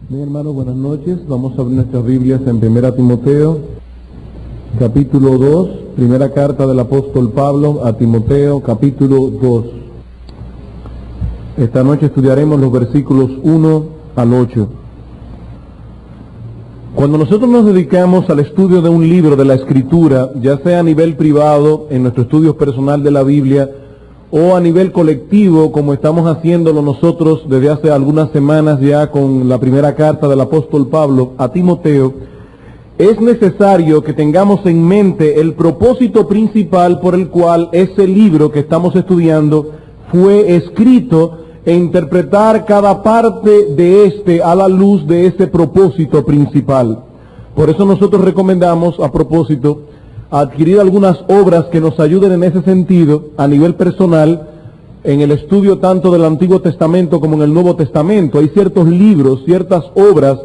Bien, hermanos, buenas noches. Vamos a abrir nuestras Biblias en 1 Timoteo, capítulo 2, primera carta del apóstol Pablo a Timoteo, capítulo 2. Esta noche estudiaremos los versículos 1 al 8. Cuando nosotros nos dedicamos al estudio de un libro de la Escritura, ya sea a nivel privado, en nuestro estudio personal de la Biblia, o a nivel colectivo, como estamos haciéndolo nosotros desde hace algunas semanas ya con la primera carta del apóstol Pablo a Timoteo, es necesario que tengamos en mente el propósito principal por el cual ese libro que estamos estudiando fue escrito e interpretar cada parte de este a la luz de ese propósito principal. Por eso nosotros recomendamos, a propósito, adquirir algunas obras que nos ayuden en ese sentido a nivel personal en el estudio tanto del Antiguo Testamento como en el Nuevo Testamento. Hay ciertos libros, ciertas obras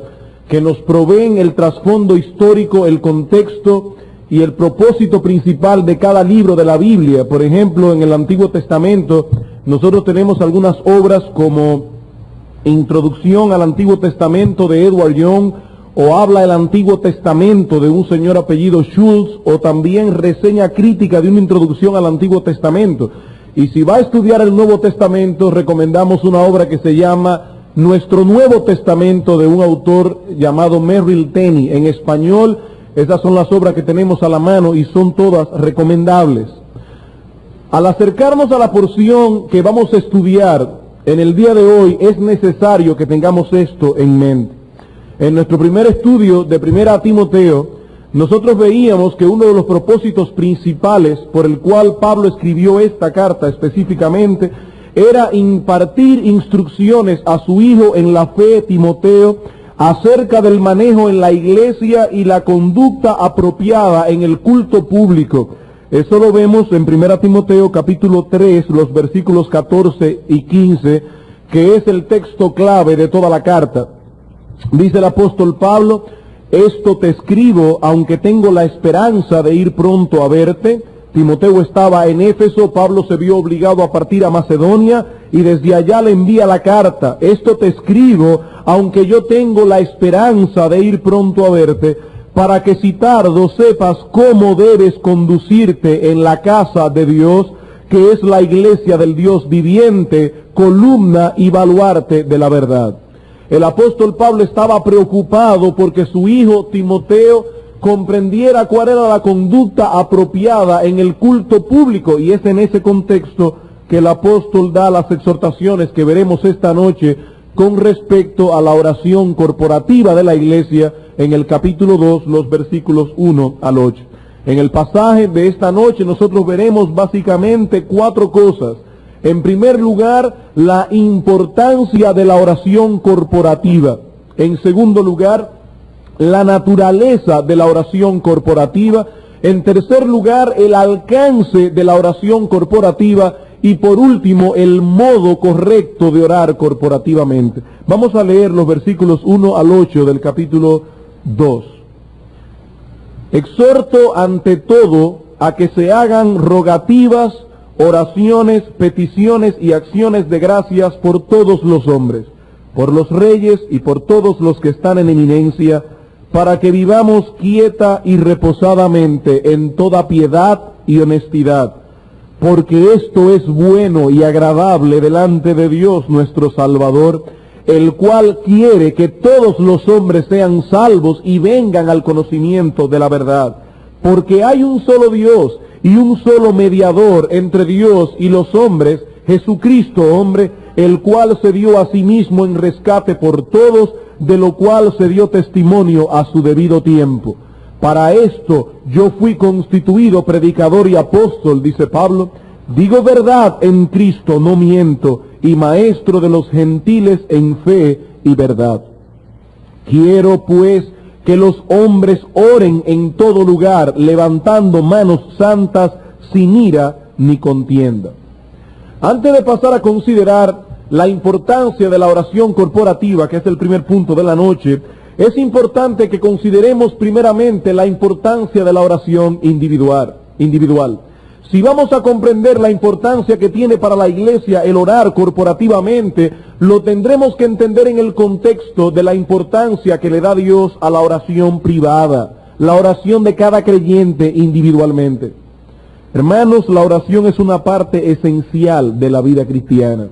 que nos proveen el trasfondo histórico, el contexto y el propósito principal de cada libro de la Biblia. Por ejemplo, en el Antiguo Testamento nosotros tenemos algunas obras como Introducción al Antiguo Testamento de Edward Young, o Habla el Antiguo Testamento de un señor apellido Schultz, o también Reseña crítica de una introducción al Antiguo Testamento. Y si va a estudiar el Nuevo Testamento, recomendamos una obra que se llama Nuestro Nuevo Testamento, de un autor llamado Merrill Tenney. En español, esas son las obras que tenemos a la mano y son todas recomendables. Al acercarnos a la porción que vamos a estudiar en el día de hoy, es necesario que tengamos esto en mente. En nuestro primer estudio de 1 Timoteo, nosotros veíamos que uno de los propósitos principales por el cual Pablo escribió esta carta específicamente era impartir instrucciones a su hijo en la fe, Timoteo, acerca del manejo en la iglesia y la conducta apropiada en el culto público. Eso lo vemos en 1 Timoteo capítulo 3, los versículos 14 y 15, que es el texto clave de toda la carta. Dice el apóstol Pablo: esto te escribo, aunque tengo la esperanza de ir pronto a verte. Timoteo estaba en Éfeso, Pablo se vio obligado a partir a Macedonia y desde allá le envía la carta. Esto te escribo, aunque yo tengo la esperanza de ir pronto a verte, para que si tardo sepas cómo debes conducirte en la casa de Dios, que es la iglesia del Dios viviente, columna y baluarte de la verdad. El apóstol Pablo estaba preocupado porque su hijo Timoteo comprendiera cuál era la conducta apropiada en el culto público, y es en ese contexto que el apóstol da las exhortaciones que veremos esta noche con respecto a la oración corporativa de la iglesia en el capítulo 2, los versículos 1 al 8. En el pasaje de esta noche nosotros veremos básicamente 4 cosas. En primer lugar, la importancia de la oración corporativa. En segundo lugar, la naturaleza de la oración corporativa. En tercer lugar, el alcance de la oración corporativa. Y por último, el modo correcto de orar corporativamente. Vamos a leer los versículos 1 al 8 del capítulo 2. Exhorto ante todo a que se hagan rogativas, oraciones, peticiones y acciones de gracias por todos los hombres, por los reyes y por todos los que están en eminencia, para que vivamos quieta y reposadamente en toda piedad y honestidad, porque esto es bueno y agradable delante de Dios nuestro Salvador, el cual quiere que todos los hombres sean salvos y vengan al conocimiento de la verdad, porque hay un solo Dios y un solo mediador entre Dios y los hombres, Jesucristo hombre, el cual se dio a sí mismo en rescate por todos, de lo cual se dio testimonio a su debido tiempo. Para esto yo fui constituido predicador y apóstol, dice Pablo, digo verdad en Cristo, no miento, y maestro de los gentiles en fe y verdad. Quiero pues que los hombres oren en todo lugar, levantando manos santas, sin ira ni contienda. Antes de pasar a considerar la importancia de la oración corporativa, que es el primer punto de la noche, es importante que consideremos primeramente la importancia de la oración individual. Si vamos a comprender la importancia que tiene para la iglesia el orar corporativamente, lo tendremos que entender en el contexto de la importancia que le da Dios a la oración privada, la oración de cada creyente individualmente. Hermanos, la oración es una parte esencial de la vida cristiana.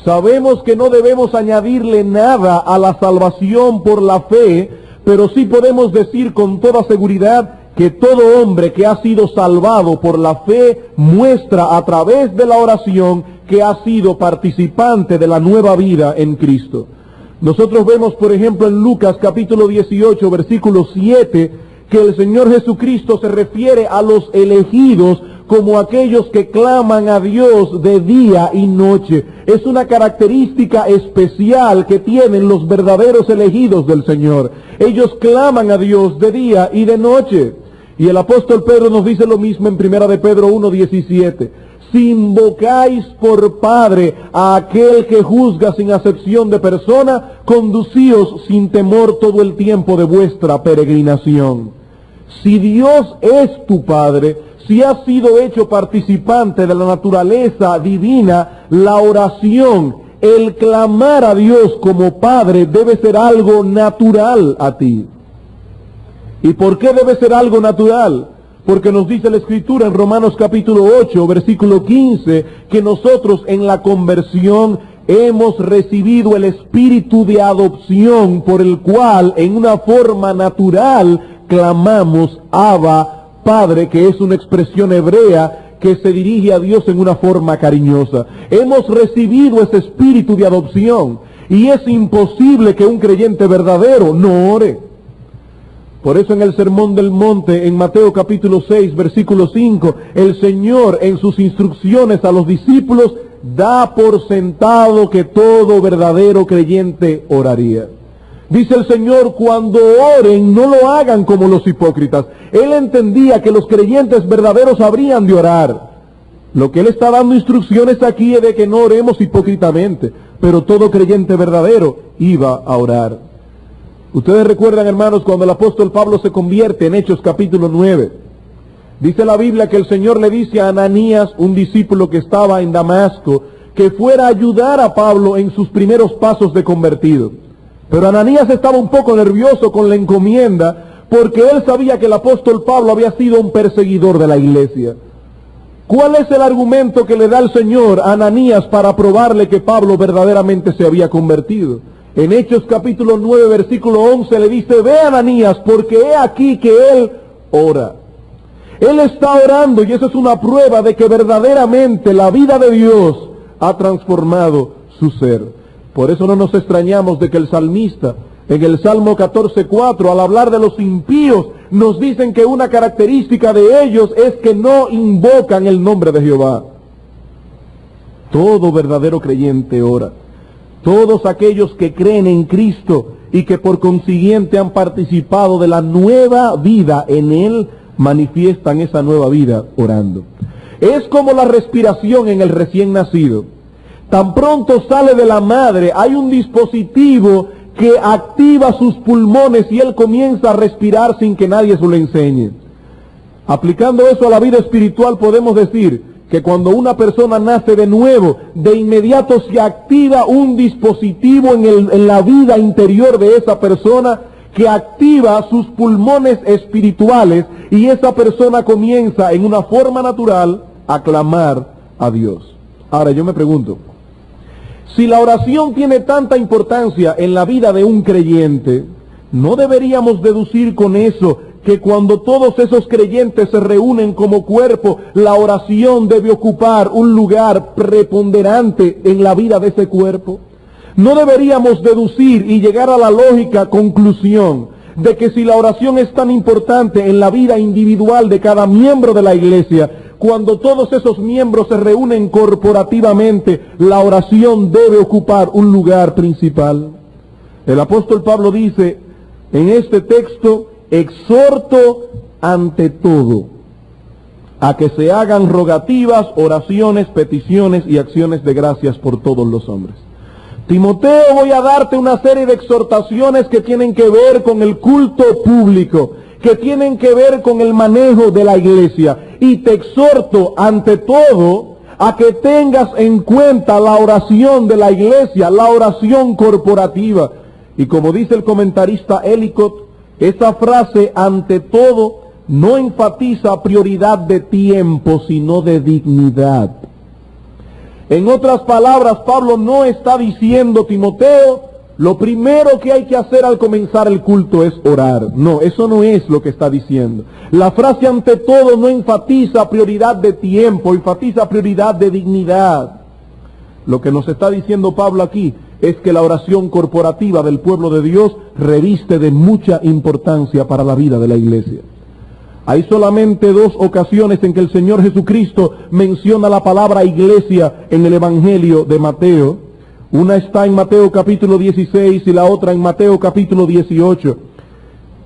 Sabemos que no debemos añadirle nada a la salvación por la fe, pero sí podemos decir con toda seguridad que todo hombre que ha sido salvado por la fe muestra a través de la oración que ha sido participante de la nueva vida en Cristo. Nosotros vemos, por ejemplo, en Lucas capítulo 18, versículo 7, que el Señor Jesucristo se refiere a los elegidos como aquellos que claman a Dios de día y noche. Es una característica especial que tienen los verdaderos elegidos del Señor. Ellos claman a Dios de día y de noche. Y el apóstol Pedro nos dice lo mismo en 1 de Pedro 1:17. Si invocáis por Padre a aquel que juzga sin acepción de persona, conducíos sin temor todo el tiempo de vuestra peregrinación. Si Dios es tu Padre, si has sido hecho participante de la naturaleza divina, la oración, el clamar a Dios como Padre debe ser algo natural a ti. ¿Y por qué debe ser algo natural? Porque nos dice la Escritura en Romanos capítulo 8, versículo 15, que nosotros en la conversión hemos recibido el espíritu de adopción por el cual en una forma natural clamamos Abba, Padre, que es una expresión hebrea que se dirige a Dios en una forma cariñosa. Hemos recibido ese espíritu de adopción y es imposible que un creyente verdadero no ore. Por eso en el Sermón del Monte, en Mateo capítulo 6, versículo 5, el Señor en sus instrucciones a los discípulos da por sentado que todo verdadero creyente oraría. Dice el Señor, cuando oren no lo hagan como los hipócritas. Él entendía que los creyentes verdaderos habrían de orar. Lo que Él está dando instrucciones aquí es de que no oremos hipócritamente, pero todo creyente verdadero iba a orar. Ustedes recuerdan, hermanos, cuando el apóstol Pablo se convierte en Hechos capítulo 9. Dice la Biblia que el Señor le dice a Ananías, un discípulo que estaba en Damasco, que fuera a ayudar a Pablo en sus primeros pasos de convertido. Pero Ananías estaba un poco nervioso con la encomienda, porque él sabía que el apóstol Pablo había sido un perseguidor de la iglesia. ¿Cuál es el argumento que le da el Señor a Ananías para probarle que Pablo verdaderamente se había convertido? En Hechos capítulo 9, versículo 11 le dice, ve Ananías, porque he aquí que él ora. Él está orando y eso es una prueba de que verdaderamente la vida de Dios ha transformado su ser. Por eso no nos extrañamos de que el salmista, en el Salmo 14:4, al hablar de los impíos, nos dicen que una característica de ellos es que no invocan el nombre de Jehová. Todo verdadero creyente ora. Todos aquellos que creen en Cristo y que por consiguiente han participado de la nueva vida en Él, manifiestan esa nueva vida orando. Es como la respiración en el recién nacido. Tan pronto sale de la madre, hay un dispositivo que activa sus pulmones y él comienza a respirar sin que nadie se lo enseñe. Aplicando eso a la vida espiritual podemos decir que cuando una persona nace de nuevo, de inmediato se activa un dispositivo en la vida interior de esa persona que activa sus pulmones espirituales y esa persona comienza en una forma natural a clamar a Dios. Ahora yo me pregunto, si la oración tiene tanta importancia en la vida de un creyente, ¿no deberíamos deducir con eso que cuando todos esos creyentes se reúnen como cuerpo, la oración debe ocupar un lugar preponderante en la vida de ese cuerpo? ¿No deberíamos deducir y llegar a la lógica conclusión de que si la oración es tan importante en la vida individual de cada miembro de la iglesia, cuando todos esos miembros se reúnen corporativamente, la oración debe ocupar un lugar principal? El apóstol Pablo dice en este texto, exhorto ante todo a que se hagan rogativas, oraciones, peticiones y acciones de gracias por todos los hombres. Timoteo, voy a darte una serie de exhortaciones que tienen que ver con el culto público, que tienen que ver con el manejo de la iglesia. y te exhorto ante todo a que tengas en cuenta la oración de la iglesia, la oración corporativa. Y como dice el comentarista Ellicott, esa frase ante todo no enfatiza prioridad de tiempo, sino de dignidad. En otras palabras, Pablo no está diciendo, Timoteo, lo primero que hay que hacer al comenzar el culto es orar. No, eso no es lo que está diciendo. La frase ante todo no enfatiza prioridad de tiempo, enfatiza prioridad de dignidad. Lo que nos está diciendo Pablo aquí es que la oración corporativa del pueblo de Dios reviste de mucha importancia para la vida de la iglesia. Hay solamente 2 ocasiones en que el Señor Jesucristo menciona la palabra iglesia en el Evangelio de Mateo. Una está en Mateo capítulo 16 y la otra en Mateo capítulo 18.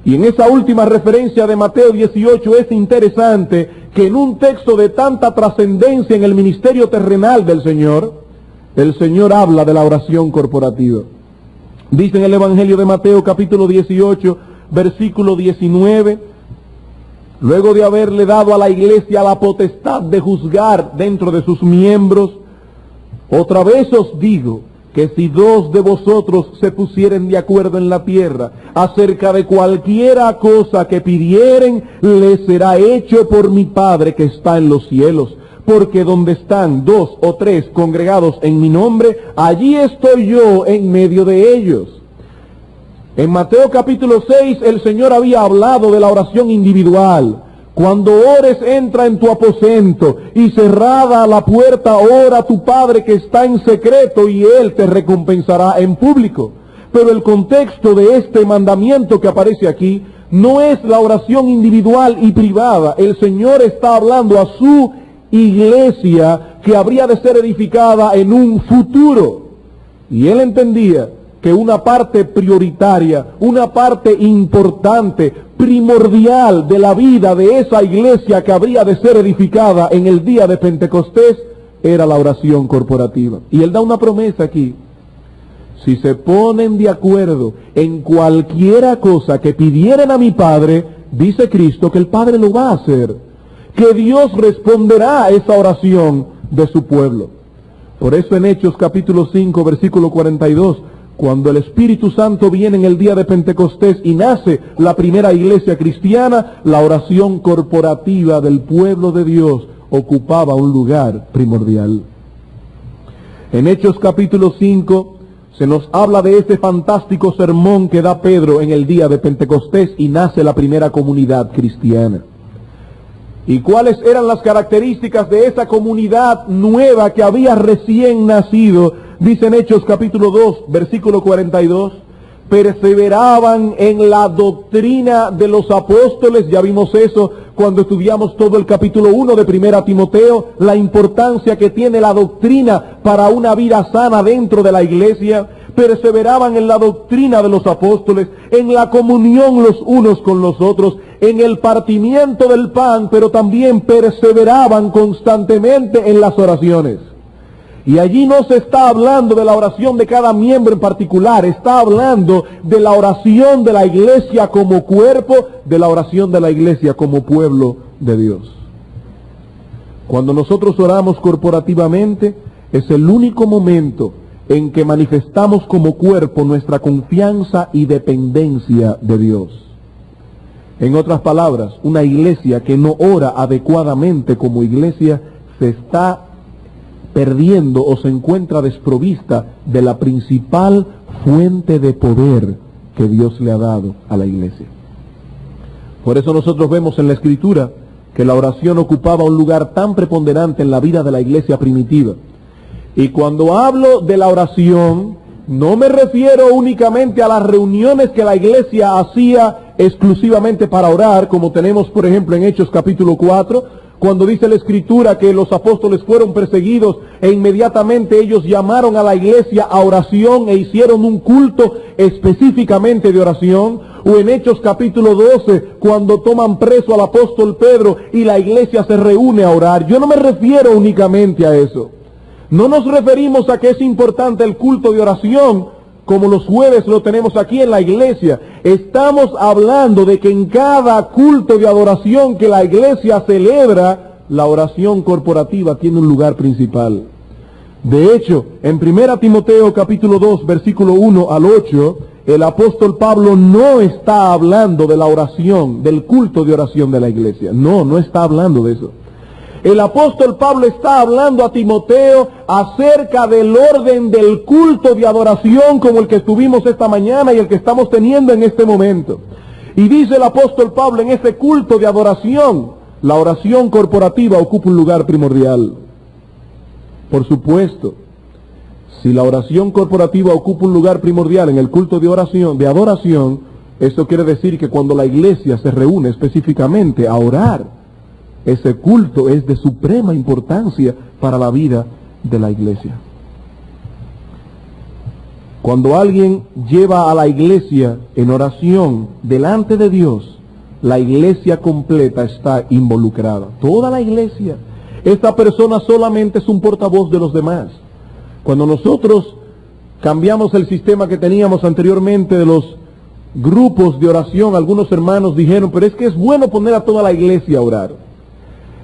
Y en esa última referencia de Mateo 18 es interesante que en un texto de tanta trascendencia en el ministerio terrenal del Señor, el Señor habla de la oración corporativa. Dice en el Evangelio de Mateo capítulo 18, versículo 19, luego de haberle dado a la iglesia la potestad de juzgar dentro de sus miembros, otra vez os digo que si 2 de vosotros se pusieren de acuerdo en la tierra acerca de cualquiera cosa que pidieren, les será hecho por mi Padre que está en los cielos. Porque donde están 2 o 3 congregados en mi nombre, allí estoy yo en medio de ellos. En Mateo capítulo 6 el Señor había hablado de la oración individual. Cuando ores, entra en tu aposento y cerrada la puerta, ora a tu Padre que está en secreto y Él te recompensará en público. Pero el contexto de este mandamiento que aparece aquí no es la oración individual y privada. El Señor está hablando a su iglesia que habría de ser edificada en un futuro. Y Él entendía que una parte prioritaria, una parte importante, primordial de la vida de esa iglesia que habría de ser edificada en el día de Pentecostés era la oración corporativa. Y Él da una promesa aquí. Si se ponen de acuerdo en cualquiera cosa que pidieren a mi Padre, dice Cristo que el Padre lo va a hacer, que Dios responderá a esa oración de su pueblo. Por eso en Hechos capítulo 5, versículo 42, cuando el Espíritu Santo viene en el día de Pentecostés y nace la primera iglesia cristiana, la oración corporativa del pueblo de Dios ocupaba un lugar primordial. En Hechos capítulo 5 se nos habla de ese fantástico sermón que da Pedro en el día de Pentecostés y nace la primera comunidad cristiana. ¿Y cuáles eran las características de esa comunidad nueva que había recién nacido? Dice en Hechos capítulo 2, versículo 42, perseveraban en la doctrina de los apóstoles. Ya vimos eso cuando estudiamos todo el capítulo 1 de Primera Timoteo, la importancia que tiene la doctrina para una vida sana dentro de la iglesia. Perseveraban en la doctrina de los apóstoles, en la comunión los unos con los otros, en el partimiento del pan, pero también perseveraban constantemente en las oraciones. Y allí no se está hablando de la oración de cada miembro en particular, está hablando de la oración de la iglesia como cuerpo, de la oración de la iglesia como pueblo de Dios. Cuando nosotros oramos corporativamente, es el único momento en que manifestamos como cuerpo nuestra confianza y dependencia de Dios. En otras palabras, una iglesia que no ora adecuadamente como iglesia se está perdiendo o se encuentra desprovista de la principal fuente de poder que Dios le ha dado a la iglesia. Por eso nosotros vemos en la Escritura que la oración ocupaba un lugar tan preponderante en la vida de la iglesia primitiva. Y cuando hablo de la oración, no me refiero únicamente a las reuniones que la iglesia hacía exclusivamente para orar, como tenemos por ejemplo en Hechos capítulo 4, cuando dice la Escritura que los apóstoles fueron perseguidos e inmediatamente ellos llamaron a la iglesia a oración e hicieron un culto específicamente de oración. O en Hechos capítulo 12, cuando toman preso al apóstol Pedro y la iglesia se reúne a orar. Yo no me refiero únicamente a eso. No nos referimos a que es importante el culto de oración, como los jueves lo tenemos aquí en la iglesia. Estamos hablando de que en cada culto de adoración que la iglesia celebra, la oración corporativa tiene un lugar principal. De hecho, en 1 Timoteo capítulo 2, versículo 1 al 8, el apóstol Pablo no está hablando de la oración, del culto de oración de la iglesia. No está hablando de eso. El apóstol Pablo está hablando a Timoteo acerca del orden del culto de adoración como el que estuvimos esta mañana y el que estamos teniendo en este momento. Y dice el apóstol Pablo, en ese culto de adoración, la oración corporativa ocupa un lugar primordial. Por supuesto, si la oración corporativa ocupa un lugar primordial en el culto de adoración, eso quiere decir que cuando la iglesia se reúne específicamente a orar, ese culto es de suprema importancia para la vida de la iglesia. Cuando alguien lleva a la iglesia en oración delante de Dios, la iglesia completa está involucrada. Toda la iglesia. Esta persona solamente es un portavoz de los demás. Cuando nosotros cambiamos el sistema que teníamos anteriormente de los grupos de oración, algunos hermanos dijeron, pero es que es bueno poner a toda la iglesia a orar.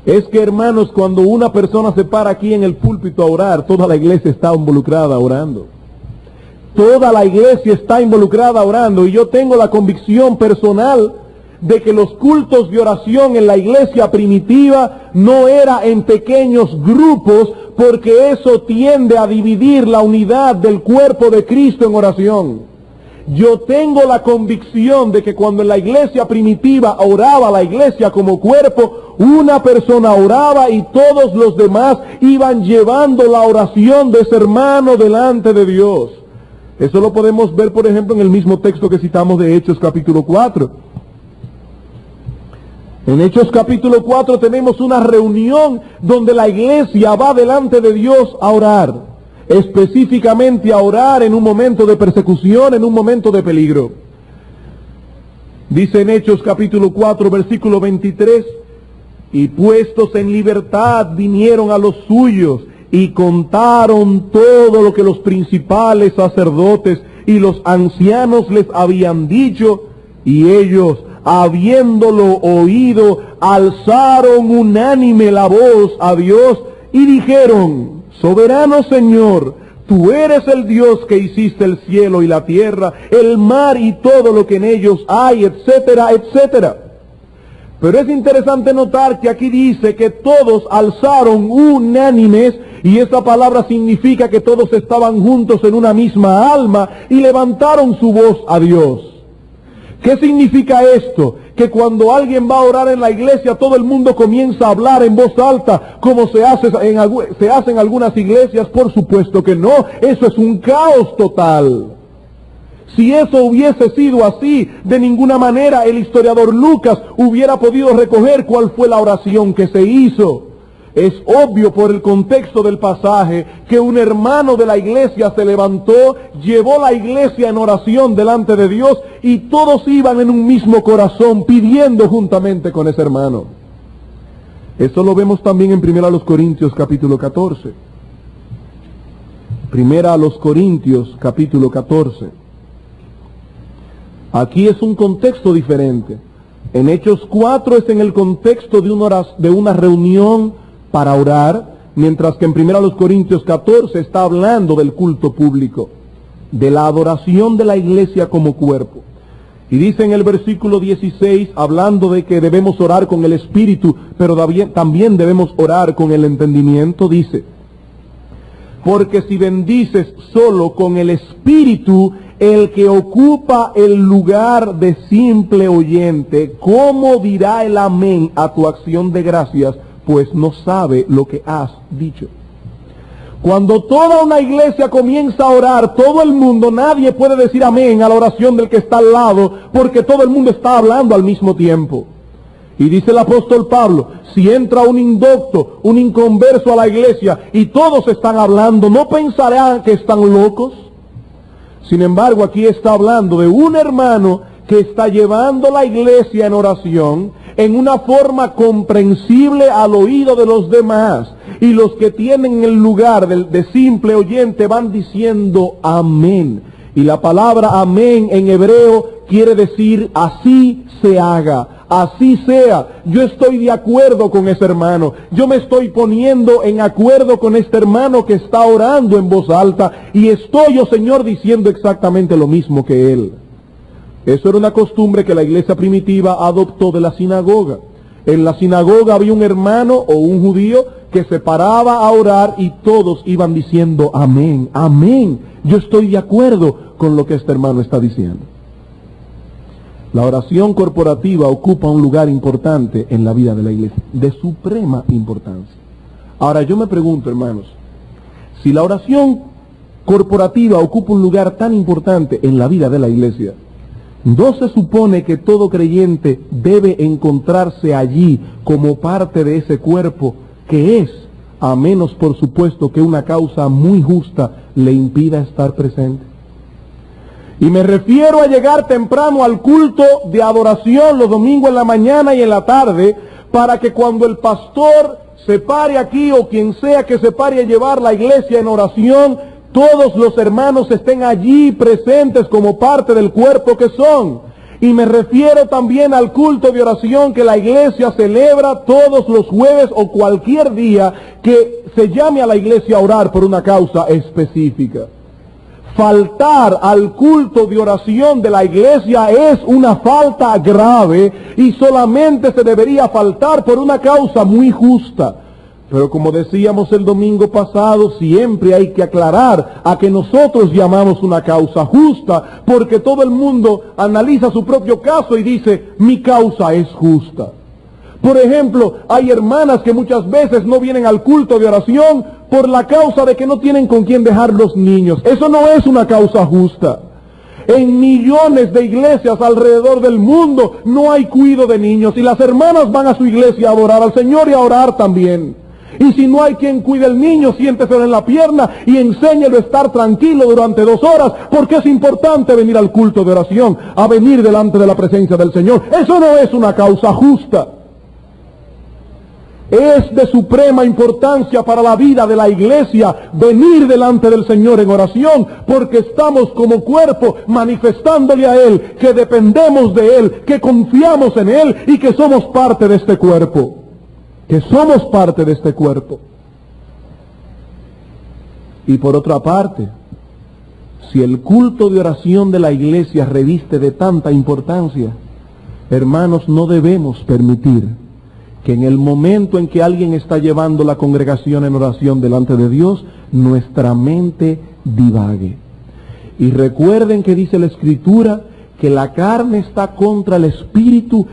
Es que, hermanos, cuando una persona se para aquí en el púlpito a orar, toda la iglesia está involucrada orando. Toda la iglesia está involucrada orando, y yo tengo la convicción personal de que los cultos de oración en la iglesia primitiva no era en pequeños grupos, porque eso tiende a dividir la unidad del cuerpo de Cristo en oración. Yo tengo la convicción de que cuando en la iglesia primitiva oraba la iglesia como cuerpo, una persona oraba y todos los demás iban llevando la oración de ese hermano delante de Dios. Eso lo podemos ver, por ejemplo, en el mismo texto que citamos de Hechos capítulo 4. En Hechos capítulo 4 tenemos una reunión donde la iglesia va delante de Dios a orar. Específicamente a orar en un momento de persecución, en un momento de peligro. Dice en Hechos capítulo 4, versículo 23, y puestos en libertad vinieron a los suyos y contaron todo lo que los principales sacerdotes y los ancianos les habían dicho, y ellos, habiéndolo oído, alzaron unánime la voz a Dios y dijeron: Soberano Señor, tú eres el Dios que hiciste el cielo y la tierra, el mar y todo lo que en ellos hay, etcétera, etcétera. Pero es interesante notar que aquí dice que todos alzaron unánimes, y esa palabra significa que todos estaban juntos en una misma alma y levantaron su voz a Dios. ¿Qué significa esto? Que cuando alguien va a orar en la iglesia, todo el mundo comienza a hablar en voz alta, como se hace en algunas iglesias. Por supuesto que no, eso es un caos total. Si eso hubiese sido así, de ninguna manera el historiador Lucas hubiera podido recoger cuál fue la oración que se hizo. Es obvio por el contexto del pasaje que un hermano de la iglesia se levantó, llevó la iglesia en oración delante de Dios y todos iban en un mismo corazón pidiendo juntamente con ese hermano. Eso lo vemos también en 1 Corintios capítulo 14. 1 Corintios capítulo 14. Aquí es un contexto diferente. En Hechos 4 es en el contexto de una reunión para orar, mientras que en 1 Corintios 14 está hablando del culto público, de la adoración de la iglesia como cuerpo. Y dice en el versículo 16, hablando de que debemos orar con el espíritu, pero también debemos orar con el entendimiento, dice: porque si bendices solo con el espíritu, el que ocupa el lugar de simple oyente, ¿cómo dirá el amén a tu acción de gracias? Pues no sabe lo que has dicho. Cuando toda una iglesia comienza a orar, todo el mundo, nadie puede decir amén a la oración del que está al lado, porque todo el mundo está hablando al mismo tiempo. Y dice el apóstol Pablo, si entra un indocto, un inconverso a la iglesia, y todos están hablando, ¿no pensarán que están locos? Sin embargo, aquí está hablando de un hermano que está llevando la iglesia en oración, en una forma comprensible al oído de los demás, y los que tienen el lugar de simple oyente van diciendo amén. Y la palabra amén en hebreo quiere decir así se haga, así sea. Yo estoy de acuerdo con ese hermano, yo me estoy poniendo en acuerdo con este hermano que está orando en voz alta y estoy, oh Señor, diciendo exactamente lo mismo que él. Eso era una costumbre que la iglesia primitiva adoptó de la sinagoga. En la sinagoga había un hermano o un judío que se paraba a orar y todos iban diciendo amén, amén. Yo estoy de acuerdo con lo que este hermano está diciendo. La oración corporativa ocupa un lugar importante en la vida de la iglesia, de suprema importancia. Ahora yo me pregunto, hermanos, si la oración corporativa ocupa un lugar tan importante en la vida de la iglesia, ¿no se supone que todo creyente debe encontrarse allí como parte de ese cuerpo que es, a menos por supuesto que una causa muy justa le impida estar presente? Y me refiero a llegar temprano al culto de adoración los domingos en la mañana y en la tarde, para que cuando el pastor se pare aquí o quien sea que se pare a llevar la iglesia en oración, todos los hermanos estén allí presentes como parte del cuerpo que son. Y me refiero también al culto de oración que la iglesia celebra todos los jueves o cualquier día que se llame a la iglesia a orar por una causa específica. Faltar al culto de oración de la iglesia es una falta grave y solamente se debería faltar por una causa muy justa. Pero como decíamos el domingo pasado, siempre hay que aclarar a que nosotros llamamos una causa justa, porque todo el mundo analiza su propio caso y dice, mi causa es justa. Por ejemplo, hay hermanas que muchas veces no vienen al culto de oración por la causa de que no tienen con quién dejar los niños. Eso no es una causa justa. En millones de iglesias alrededor del mundo no hay cuidado de niños y las hermanas van a su iglesia a adorar al Señor y a orar también. Y si no hay quien cuide el niño, siénteselo en la pierna y enséñelo a estar tranquilo durante 2 horas, porque es importante venir al culto de oración, a venir delante de la presencia del Señor. Eso no es una causa justa. Es de suprema importancia para la vida de la iglesia venir delante del Señor en oración, porque estamos como cuerpo manifestándole a Él que dependemos de Él, que confiamos en Él y que somos parte de este cuerpo. Que somos parte de este cuerpo. Y por otra parte, si el culto de oración de la iglesia reviste de tanta importancia, hermanos, no debemos permitir que en el momento en que alguien está llevando la congregación en oración delante de Dios, nuestra mente divague. Y recuerden que dice la Escritura que la carne está contra el espíritu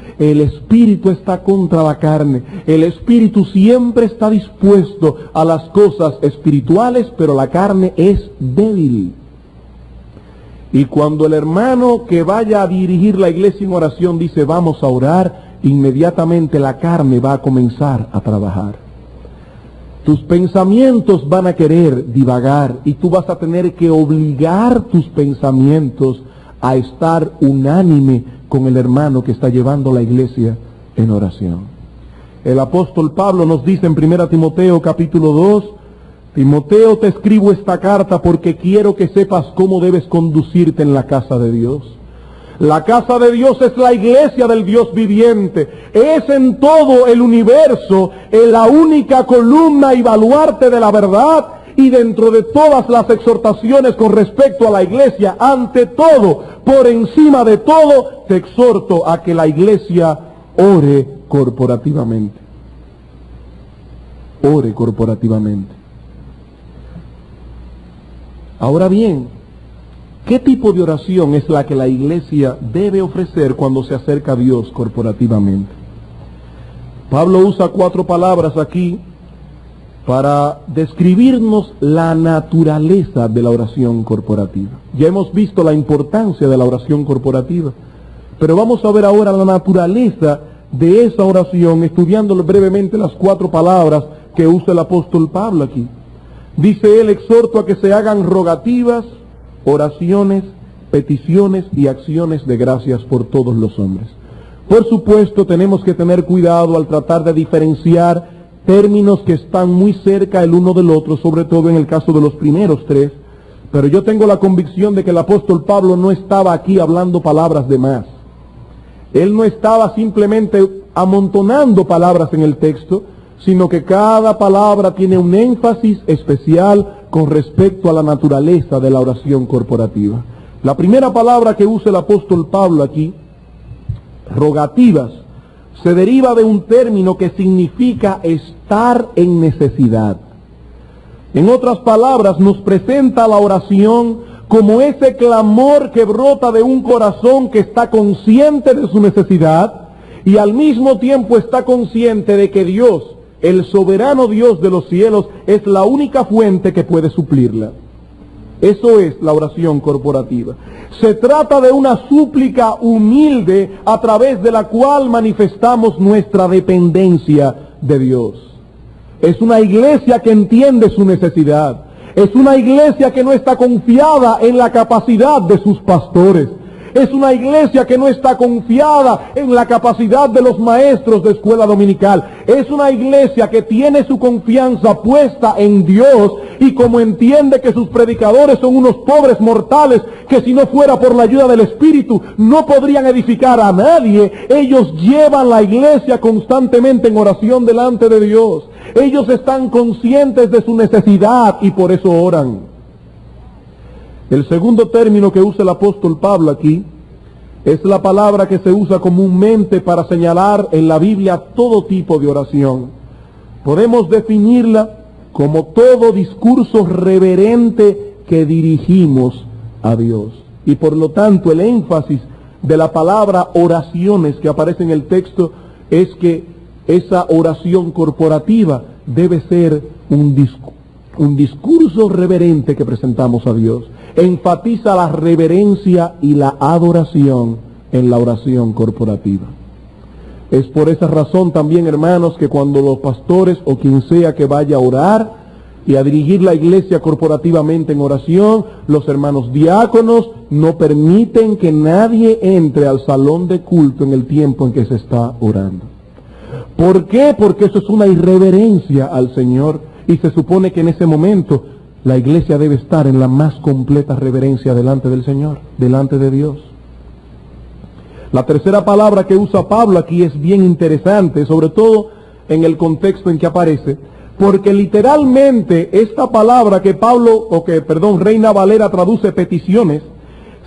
está contra la carne. El espíritu siempre está dispuesto a las cosas espirituales, pero la carne es débil. Y cuando el hermano que vaya a dirigir la iglesia en oración dice vamos a orar, inmediatamente la carne va a comenzar a trabajar. Tus pensamientos van a querer divagar y tú vas a tener que obligar tus pensamientos a estar unánime con el hermano que está llevando la iglesia en oración. El apóstol Pablo nos dice en 1 Timoteo capítulo 2, Timoteo, te escribo esta carta porque quiero que sepas cómo debes conducirte en la casa de Dios. La casa de Dios es la iglesia del Dios viviente. Es en todo el universo la única columna y baluarte de la verdad. Y dentro de todas las exhortaciones con respecto a la iglesia, ante todo, por encima de todo, te exhorto a que la iglesia ore corporativamente. Ore corporativamente. Ahora bien, ¿qué tipo de oración es la que la iglesia debe ofrecer cuando se acerca a Dios corporativamente? Pablo usa 4 palabras aquí para describirnos la naturaleza de la oración corporativa. Ya hemos visto la importancia de la oración corporativa, pero vamos a ver ahora la naturaleza de esa oración, estudiando brevemente las 4 palabras que usa el apóstol Pablo aquí. Dice él, exhorto a que se hagan rogativas, oraciones, peticiones y acciones de gracias por todos los hombres. Por supuesto, tenemos que tener cuidado al tratar de diferenciar términos que están muy cerca el uno del otro, sobre todo en el caso de los primeros 3, Pero yo tengo la convicción de que el apóstol Pablo no estaba aquí hablando palabras de más. Él no estaba simplemente amontonando palabras en el texto, sino que cada palabra tiene un énfasis especial con respecto a la naturaleza de la oración corporativa. La primera palabra que usa el apóstol Pablo aquí, rogativas, se deriva de un término que significa estar en necesidad. En otras palabras, nos presenta la oración como ese clamor que brota de un corazón que está consciente de su necesidad y al mismo tiempo está consciente de que Dios, el soberano Dios de los cielos, es la única fuente que puede suplirla. Eso es la oración corporativa. Se trata de una súplica humilde a través de la cual manifestamos nuestra dependencia de Dios. Es una iglesia que entiende su necesidad. Es una iglesia que no está confiada en la capacidad de sus pastores. Es una iglesia que no está confiada en la capacidad de los maestros de escuela dominical. Es una iglesia que tiene su confianza puesta en Dios y como entiende que sus predicadores son unos pobres mortales que si no fuera por la ayuda del Espíritu no podrían edificar a nadie, ellos llevan la iglesia constantemente en oración delante de Dios. Ellos están conscientes de su necesidad y por eso oran. El segundo término que usa el apóstol Pablo aquí es la palabra que se usa comúnmente para señalar en la Biblia todo tipo de oración. Podemos definirla como todo discurso reverente que dirigimos a Dios. Y por lo tanto el énfasis de la palabra oraciones que aparece en el texto es que esa oración corporativa debe ser un discurso reverente que presentamos a Dios. Enfatiza la reverencia y la adoración en la oración corporativa. Es por esa razón también, hermanos, que cuando los pastores o quien sea que vaya a orar y a dirigir la iglesia corporativamente en oración, los hermanos diáconos no permiten que nadie entre al salón de culto en el tiempo en que se está orando. ¿Por qué? Porque eso es una irreverencia al Señor y se supone que en ese momento la iglesia debe estar en la más completa reverencia delante del Señor, delante de Dios. La tercera palabra que usa Pablo aquí es bien interesante, sobre todo en el contexto en que aparece, porque literalmente esta palabra que Reina Valera traduce peticiones,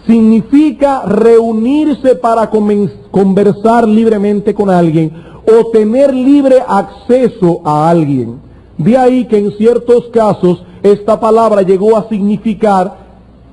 significa reunirse para conversar libremente con alguien o tener libre acceso a alguien. De ahí que en ciertos casos esta palabra llegó a significar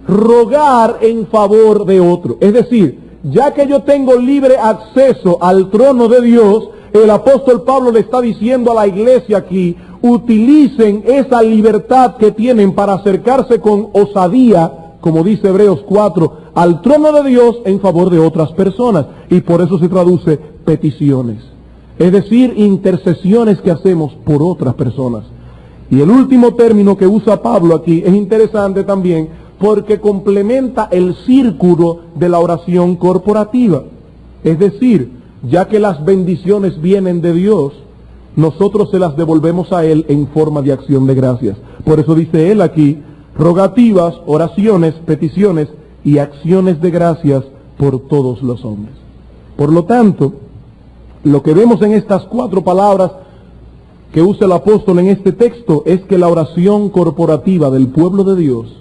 rogar en favor de otro. Es decir, ya que yo tengo libre acceso al trono de Dios, el apóstol Pablo le está diciendo a la iglesia aquí, utilicen esa libertad que tienen para acercarse con osadía, como dice Hebreos 4, al trono de Dios en favor de otras personas. Y por eso se traduce peticiones. Es decir, intercesiones que hacemos por otras personas. Y el último término que usa Pablo aquí es interesante también porque complementa el círculo de la oración corporativa. Es decir, ya que las bendiciones vienen de Dios, nosotros se las devolvemos a Él en forma de acción de gracias. Por eso dice Él aquí, rogativas, oraciones, peticiones y acciones de gracias por todos los hombres. Por lo tanto, lo que vemos en estas 4 palabras que usa el apóstol en este texto es que la oración corporativa del pueblo de Dios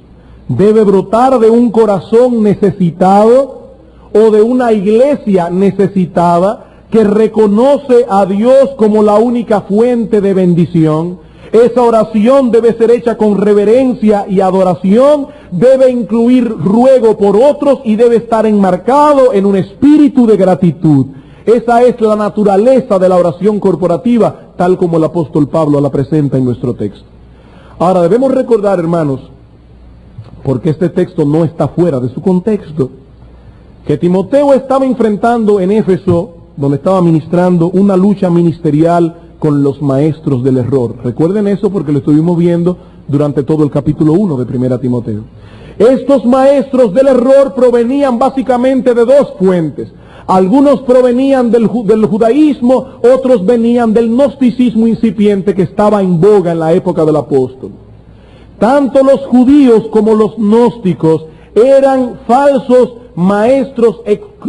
debe brotar de un corazón necesitado o de una iglesia necesitada que reconoce a Dios como la única fuente de bendición. Esa oración debe ser hecha con reverencia y adoración, debe incluir ruego por otros y debe estar enmarcado en un espíritu de gratitud. Esa es la naturaleza de la oración corporativa, tal como el apóstol Pablo la presenta en nuestro texto. Ahora debemos recordar, hermanos, porque este texto no está fuera de su contexto, que Timoteo estaba enfrentando en Éfeso, donde estaba ministrando, una lucha ministerial con los maestros del error. Recuerden eso porque lo estuvimos viendo durante todo el capítulo 1 de 1 Timoteo. Estos maestros del error provenían básicamente de 2 fuentes. Algunos provenían del judaísmo, otros venían del gnosticismo incipiente que estaba en boga en la época del apóstol. Tanto los judíos como los gnósticos eran falsos maestros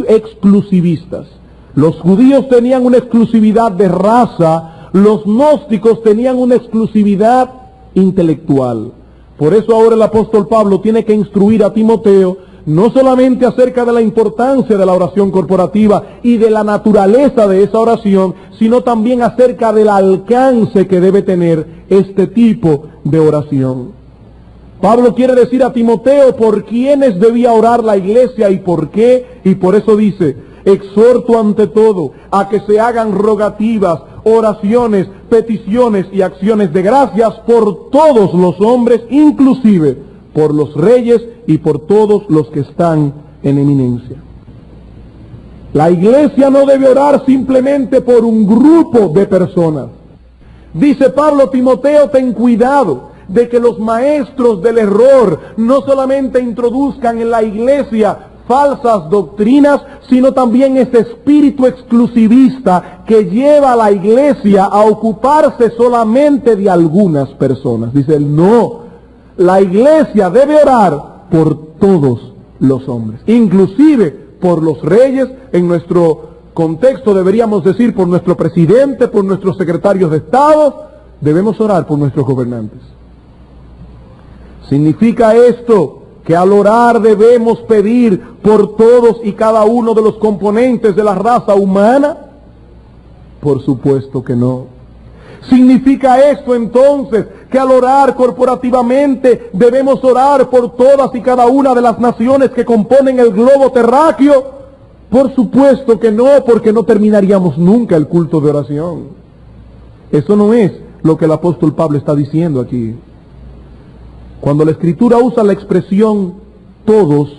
exclusivistas. Los judíos tenían una exclusividad de raza, los gnósticos tenían una exclusividad intelectual. Por eso ahora el apóstol Pablo tiene que instruir a Timoteo no solamente acerca de la importancia de la oración corporativa y de la naturaleza de esa oración, sino también acerca del alcance que debe tener este tipo de oración. Pablo quiere decir a Timoteo por quiénes debía orar la iglesia y por qué, y por eso dice: exhorto ante todo a que se hagan rogativas, oraciones, peticiones y acciones de gracias por todos los hombres, inclusive por los reyes y por todos los que están en eminencia. La iglesia no debe orar simplemente por un grupo de personas. Dice Pablo: Timoteo, ten cuidado de que los maestros del error no solamente introduzcan en la iglesia falsas doctrinas, sino también ese espíritu exclusivista que lleva a la iglesia a ocuparse solamente de algunas personas. Dice él: no, la iglesia debe orar por todos los hombres, inclusive por los reyes. En nuestro contexto deberíamos decir por nuestro presidente, por nuestros secretarios de Estado. Debemos orar por nuestros gobernantes. ¿Significa esto que al orar debemos pedir por todos y cada uno de los componentes de la raza humana? Por supuesto que no. ¿Significa esto entonces que al orar corporativamente debemos orar por todas y cada una de las naciones que componen el globo terráqueo? Por supuesto que no, porque no terminaríamos nunca el culto de oración. Eso no es lo que el apóstol Pablo está diciendo aquí. Cuando la Escritura usa la expresión todos,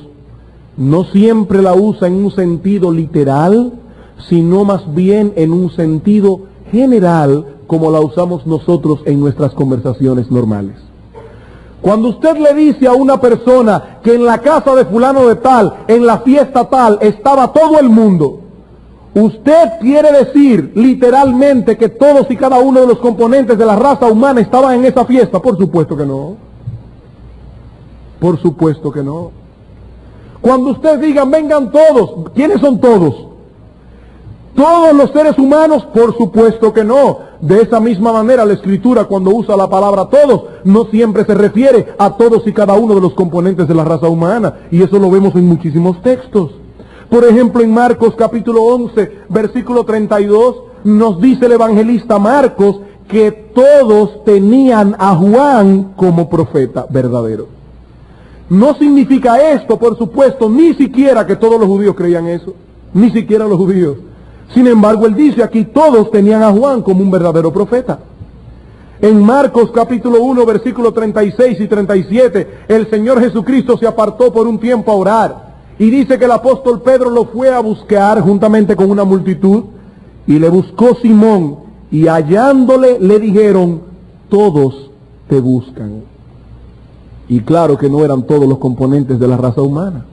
no siempre la usa en un sentido literal, sino más bien en un sentido general, como la usamos nosotros en nuestras conversaciones normales. Cuando usted le dice a una persona que en la casa de fulano de tal, en la fiesta tal, estaba todo el mundo, ¿usted quiere decir literalmente que todos y cada uno de los componentes de la raza humana estaban en esa fiesta? Por supuesto que no. Por supuesto que no. Cuando usted diga vengan todos, ¿quiénes son todos? ¿Todos los seres humanos? Por supuesto que no. De esa misma manera la Escritura, cuando usa la palabra todos, no siempre se refiere a todos y cada uno de los componentes de la raza humana, y eso lo vemos en muchísimos textos. Por ejemplo, en Marcos capítulo 11, versículo 32, nos dice el evangelista Marcos que todos tenían a Juan como profeta verdadero. No significa esto, por supuesto, ni siquiera que todos los judíos creían eso, ni siquiera los judíos. Sin embargo, él dice aquí, todos tenían a Juan como un verdadero profeta. En Marcos capítulo 1, versículos 36 y 37, el Señor Jesucristo se apartó por un tiempo a orar. Y dice que el apóstol Pedro lo fue a buscar juntamente con una multitud, y le buscó Simón, y hallándole le dijeron: todos te buscan. Y claro que no eran todos los componentes de la raza humana.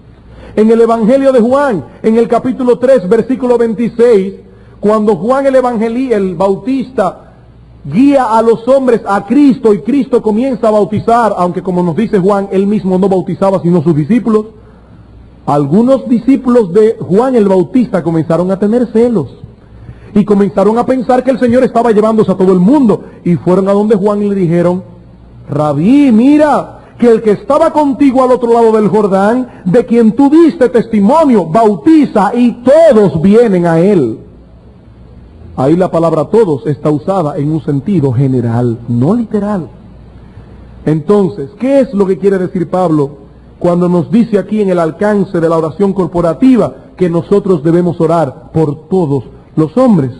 En el Evangelio de Juan, en el capítulo 3, versículo 26, cuando Juan el Bautista guía a los hombres a Cristo y Cristo comienza a bautizar, aunque como nos dice Juan, él mismo no bautizaba sino sus discípulos, algunos discípulos de Juan el Bautista comenzaron a tener celos y comenzaron a pensar que el Señor estaba llevándose a todo el mundo, y fueron a donde Juan y le dijeron: Rabí, mira, que el que estaba contigo al otro lado del Jordán, de quien tú diste testimonio, bautiza, y todos vienen a él. Ahí la palabra todos está usada en un sentido general, no literal. Entonces, ¿qué es lo que quiere decir Pablo cuando nos dice aquí en el alcance de la oración corporativa que nosotros debemos orar por todos los hombres?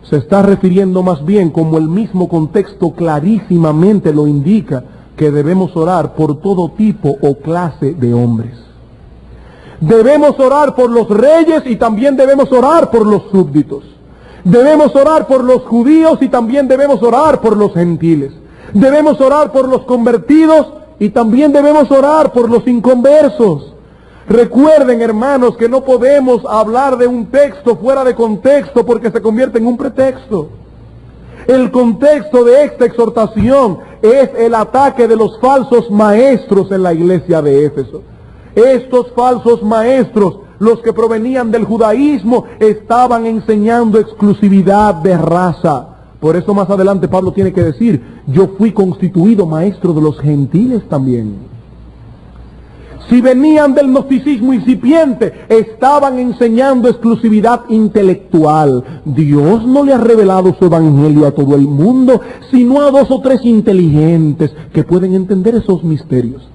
Se está refiriendo más bien, como el mismo contexto clarísimamente lo indica, que debemos orar por todo tipo o clase de hombres. Debemos orar por los reyes y también debemos orar por los súbditos. Debemos orar por los judíos y también debemos orar por los gentiles. Debemos orar por los convertidos y también debemos orar por los inconversos. Recuerden, hermanos, que no podemos hablar de un texto fuera de contexto porque se convierte en un pretexto. El contexto de esta exhortación es el ataque de los falsos maestros en la iglesia de Éfeso. Estos falsos maestros, los que provenían del judaísmo, estaban enseñando exclusividad de raza. Por eso más adelante Pablo tiene que decir, yo fui constituido maestro de los gentiles también. Si venían del gnosticismo incipiente, estaban enseñando exclusividad intelectual. Dios no le ha revelado su evangelio a todo el mundo, sino a 2 o 3 inteligentes que pueden entender esos misterios.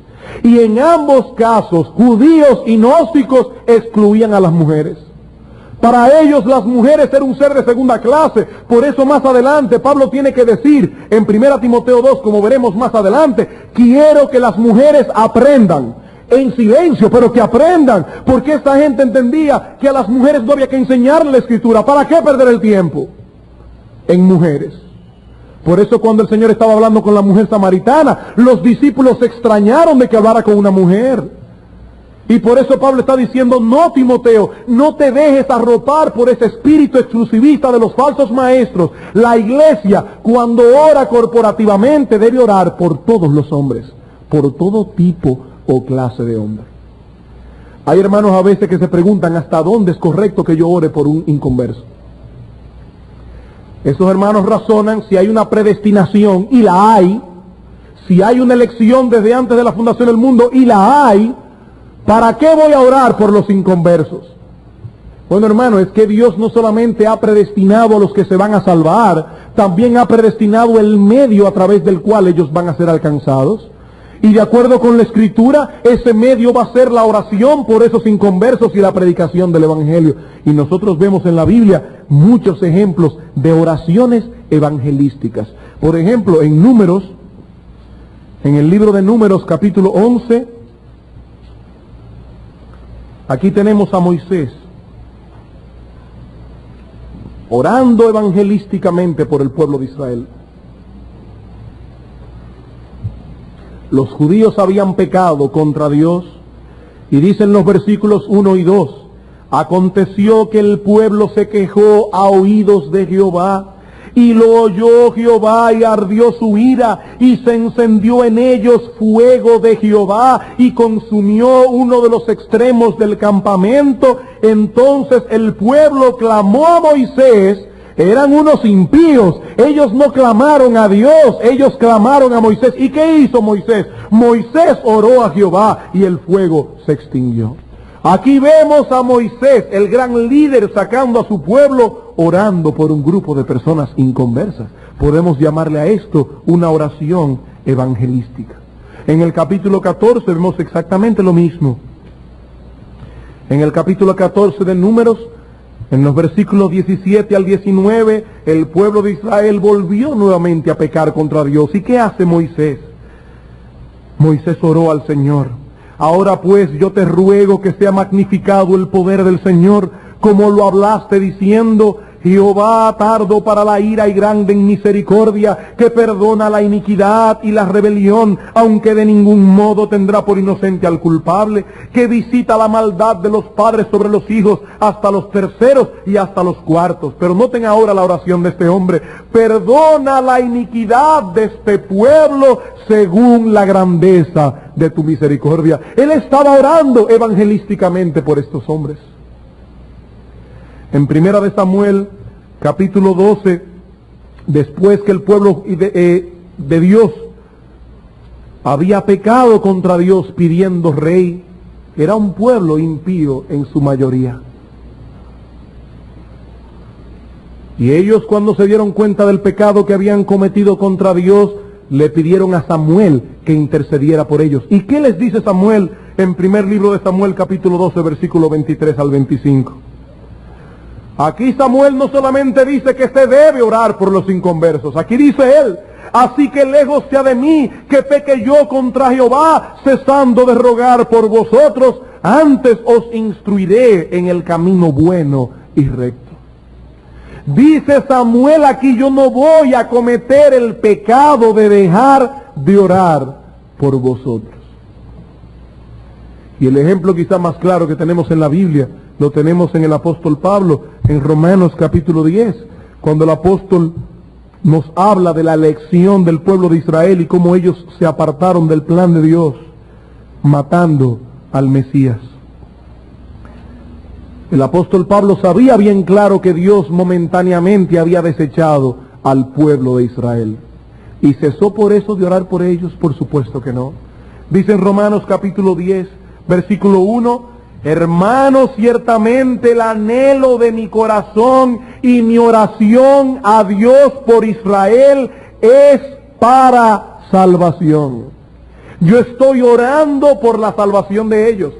Y en ambos casos, judíos y gnósticos excluían a las mujeres. Para ellos las mujeres eran un ser de segunda clase. Por eso más adelante Pablo tiene que decir en 1 Timoteo 2, como veremos más adelante, quiero que las mujeres aprendan en silencio, pero que aprendan, porque esta gente entendía que a las mujeres no había que enseñarle la escritura. ¿Para qué perder el tiempo en mujeres? Por eso cuando el Señor estaba hablando con la mujer samaritana, los discípulos se extrañaron de que hablara con una mujer. Y por eso Pablo está diciendo, no, Timoteo, no te dejes arropar por ese espíritu exclusivista de los falsos maestros. La iglesia, cuando ora corporativamente, debe orar por todos los hombres, por todo tipo o clase de hombre. Hay hermanos a veces que se preguntan hasta dónde es correcto que yo ore por un inconverso. Esos hermanos razonan si hay una predestinación, y la hay, si hay una elección desde antes de la fundación del mundo, y la hay. ¿Para qué voy a orar por los inconversos? Bueno, hermano, es que Dios no solamente ha predestinado a los que se van a salvar, también ha predestinado el medio a través del cual ellos van a ser alcanzados. Y de acuerdo con la Escritura, ese medio va a ser la oración por esos inconversos y la predicación del Evangelio. Y nosotros vemos en la Biblia muchos ejemplos de oraciones evangelísticas. Por ejemplo, en Números, en el libro de Números capítulo 11, aquí tenemos a Moisés orando evangelísticamente por el pueblo de Israel. Los judíos habían pecado contra Dios y dicen los versículos 1 y 2, aconteció que el pueblo se quejó a oídos de Jehová, y lo oyó Jehová y ardió su ira, y se encendió en ellos fuego de Jehová, y consumió uno de los extremos del campamento. Entonces el pueblo clamó a Moisés. Eran unos impíos, ellos no clamaron a Dios, ellos clamaron a Moisés. ¿Y qué hizo Moisés? Moisés oró a Jehová y el fuego se extinguió. Aquí vemos a Moisés, el gran líder, sacando a su pueblo, orando por un grupo de personas inconversas. Podemos llamarle a esto una oración evangelística. En el capítulo 14 vemos exactamente lo mismo. En el capítulo 14 de Números, en los versículos 17 al 19, el pueblo de Israel volvió nuevamente a pecar contra Dios. ¿Y qué hace Moisés? Moisés oró al Señor. Ahora pues yo te ruego que sea magnificado el poder del Señor, como lo hablaste diciendo, Jehová tardo para la ira y grande en misericordia, que perdona la iniquidad y la rebelión, aunque de ningún modo tendrá por inocente al culpable, que visita la maldad de los padres sobre los hijos hasta los terceros y hasta los cuartos. Pero noten ahora la oración de este hombre: perdona la iniquidad de este pueblo según la grandeza de tu misericordia. Él estaba orando evangelísticamente por estos hombres. En 1 de Samuel, capítulo 12, después que el pueblo de Dios había pecado contra Dios pidiendo rey, era un pueblo impío en su mayoría. Y ellos, cuando se dieron cuenta del pecado que habían cometido contra Dios, le pidieron a Samuel que intercediera por ellos. ¿Y qué les dice Samuel en primer libro de Samuel, capítulo 12, versículo 23 al 25? Aquí Samuel no solamente dice que se debe orar por los inconversos, aquí dice él: así que lejos sea de mí que peque yo contra Jehová, cesando de rogar por vosotros, antes os instruiré en el camino bueno y recto. Dice Samuel aquí: yo no voy a cometer el pecado de dejar de orar por vosotros. Y el ejemplo quizá más claro que tenemos en la Biblia lo tenemos en el apóstol Pablo, en Romanos capítulo 10, cuando el apóstol nos habla de la elección del pueblo de Israel y cómo ellos se apartaron del plan de Dios, matando al Mesías. El apóstol Pablo sabía bien claro que Dios momentáneamente había desechado al pueblo de Israel. ¿Y cesó por eso de orar por ellos? Por supuesto que no. Dice en Romanos capítulo 10, versículo 1, hermanos, ciertamente el anhelo de mi corazón y mi oración a Dios por Israel es para salvación. Yo estoy orando por la salvación de ellos.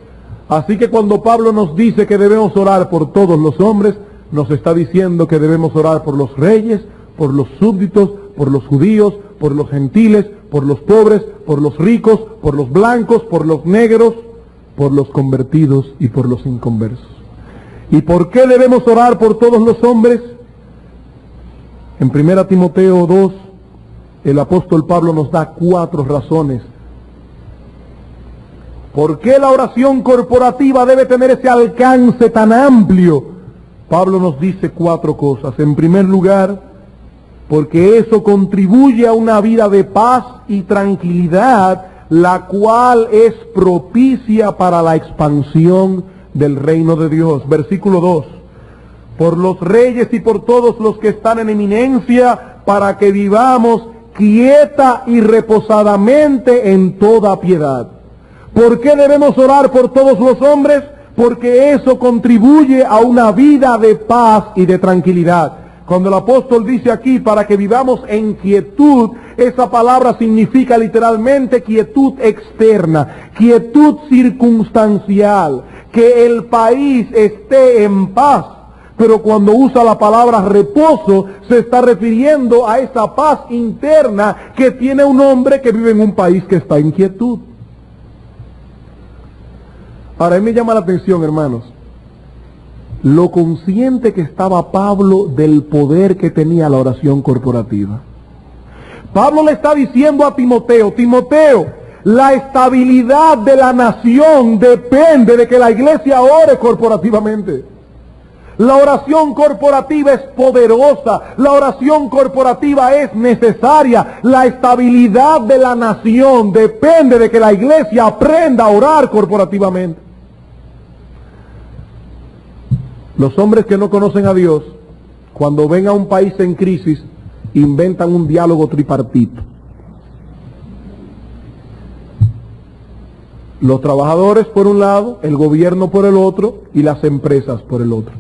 Así que cuando Pablo nos dice que debemos orar por todos los hombres, nos está diciendo que debemos orar por los reyes, por los súbditos, por los judíos, por los gentiles, por los pobres, por los ricos, por los blancos, por los negros, por los convertidos y por los inconversos. ¿Y por qué debemos orar por todos los hombres? En 1 Timoteo 2, el apóstol Pablo nos da 4 razones. ¿Por qué la oración corporativa debe tener ese alcance tan amplio? Pablo nos dice 4 cosas. En primer lugar, porque eso contribuye a una vida de paz y tranquilidad, la cual es propicia para la expansión del reino de Dios. Versículo 2. Por los reyes y por todos los que están en eminencia, para que vivamos quieta y reposadamente en toda piedad. ¿Por qué debemos orar por todos los hombres? Porque eso contribuye a una vida de paz y de tranquilidad. Cuando el apóstol dice aquí, para que vivamos en quietud, esa palabra significa literalmente quietud externa, quietud circunstancial, que el país esté en paz. Pero cuando usa la palabra reposo, se está refiriendo a esa paz interna que tiene un hombre que vive en un país que está en quietud. Ahora, a mí me llama la atención, hermanos, lo consciente que estaba Pablo del poder que tenía la oración corporativa. Pablo le está diciendo a Timoteo, Timoteo, la estabilidad de la nación depende de que la iglesia ore corporativamente. La oración corporativa es poderosa, la oración corporativa es necesaria. La estabilidad de la nación depende de que la iglesia aprenda a orar corporativamente. Los hombres que no conocen a Dios, cuando ven a un país en crisis, inventan un diálogo tripartito. Los trabajadores por un lado, el gobierno por el otro y las empresas por el otro.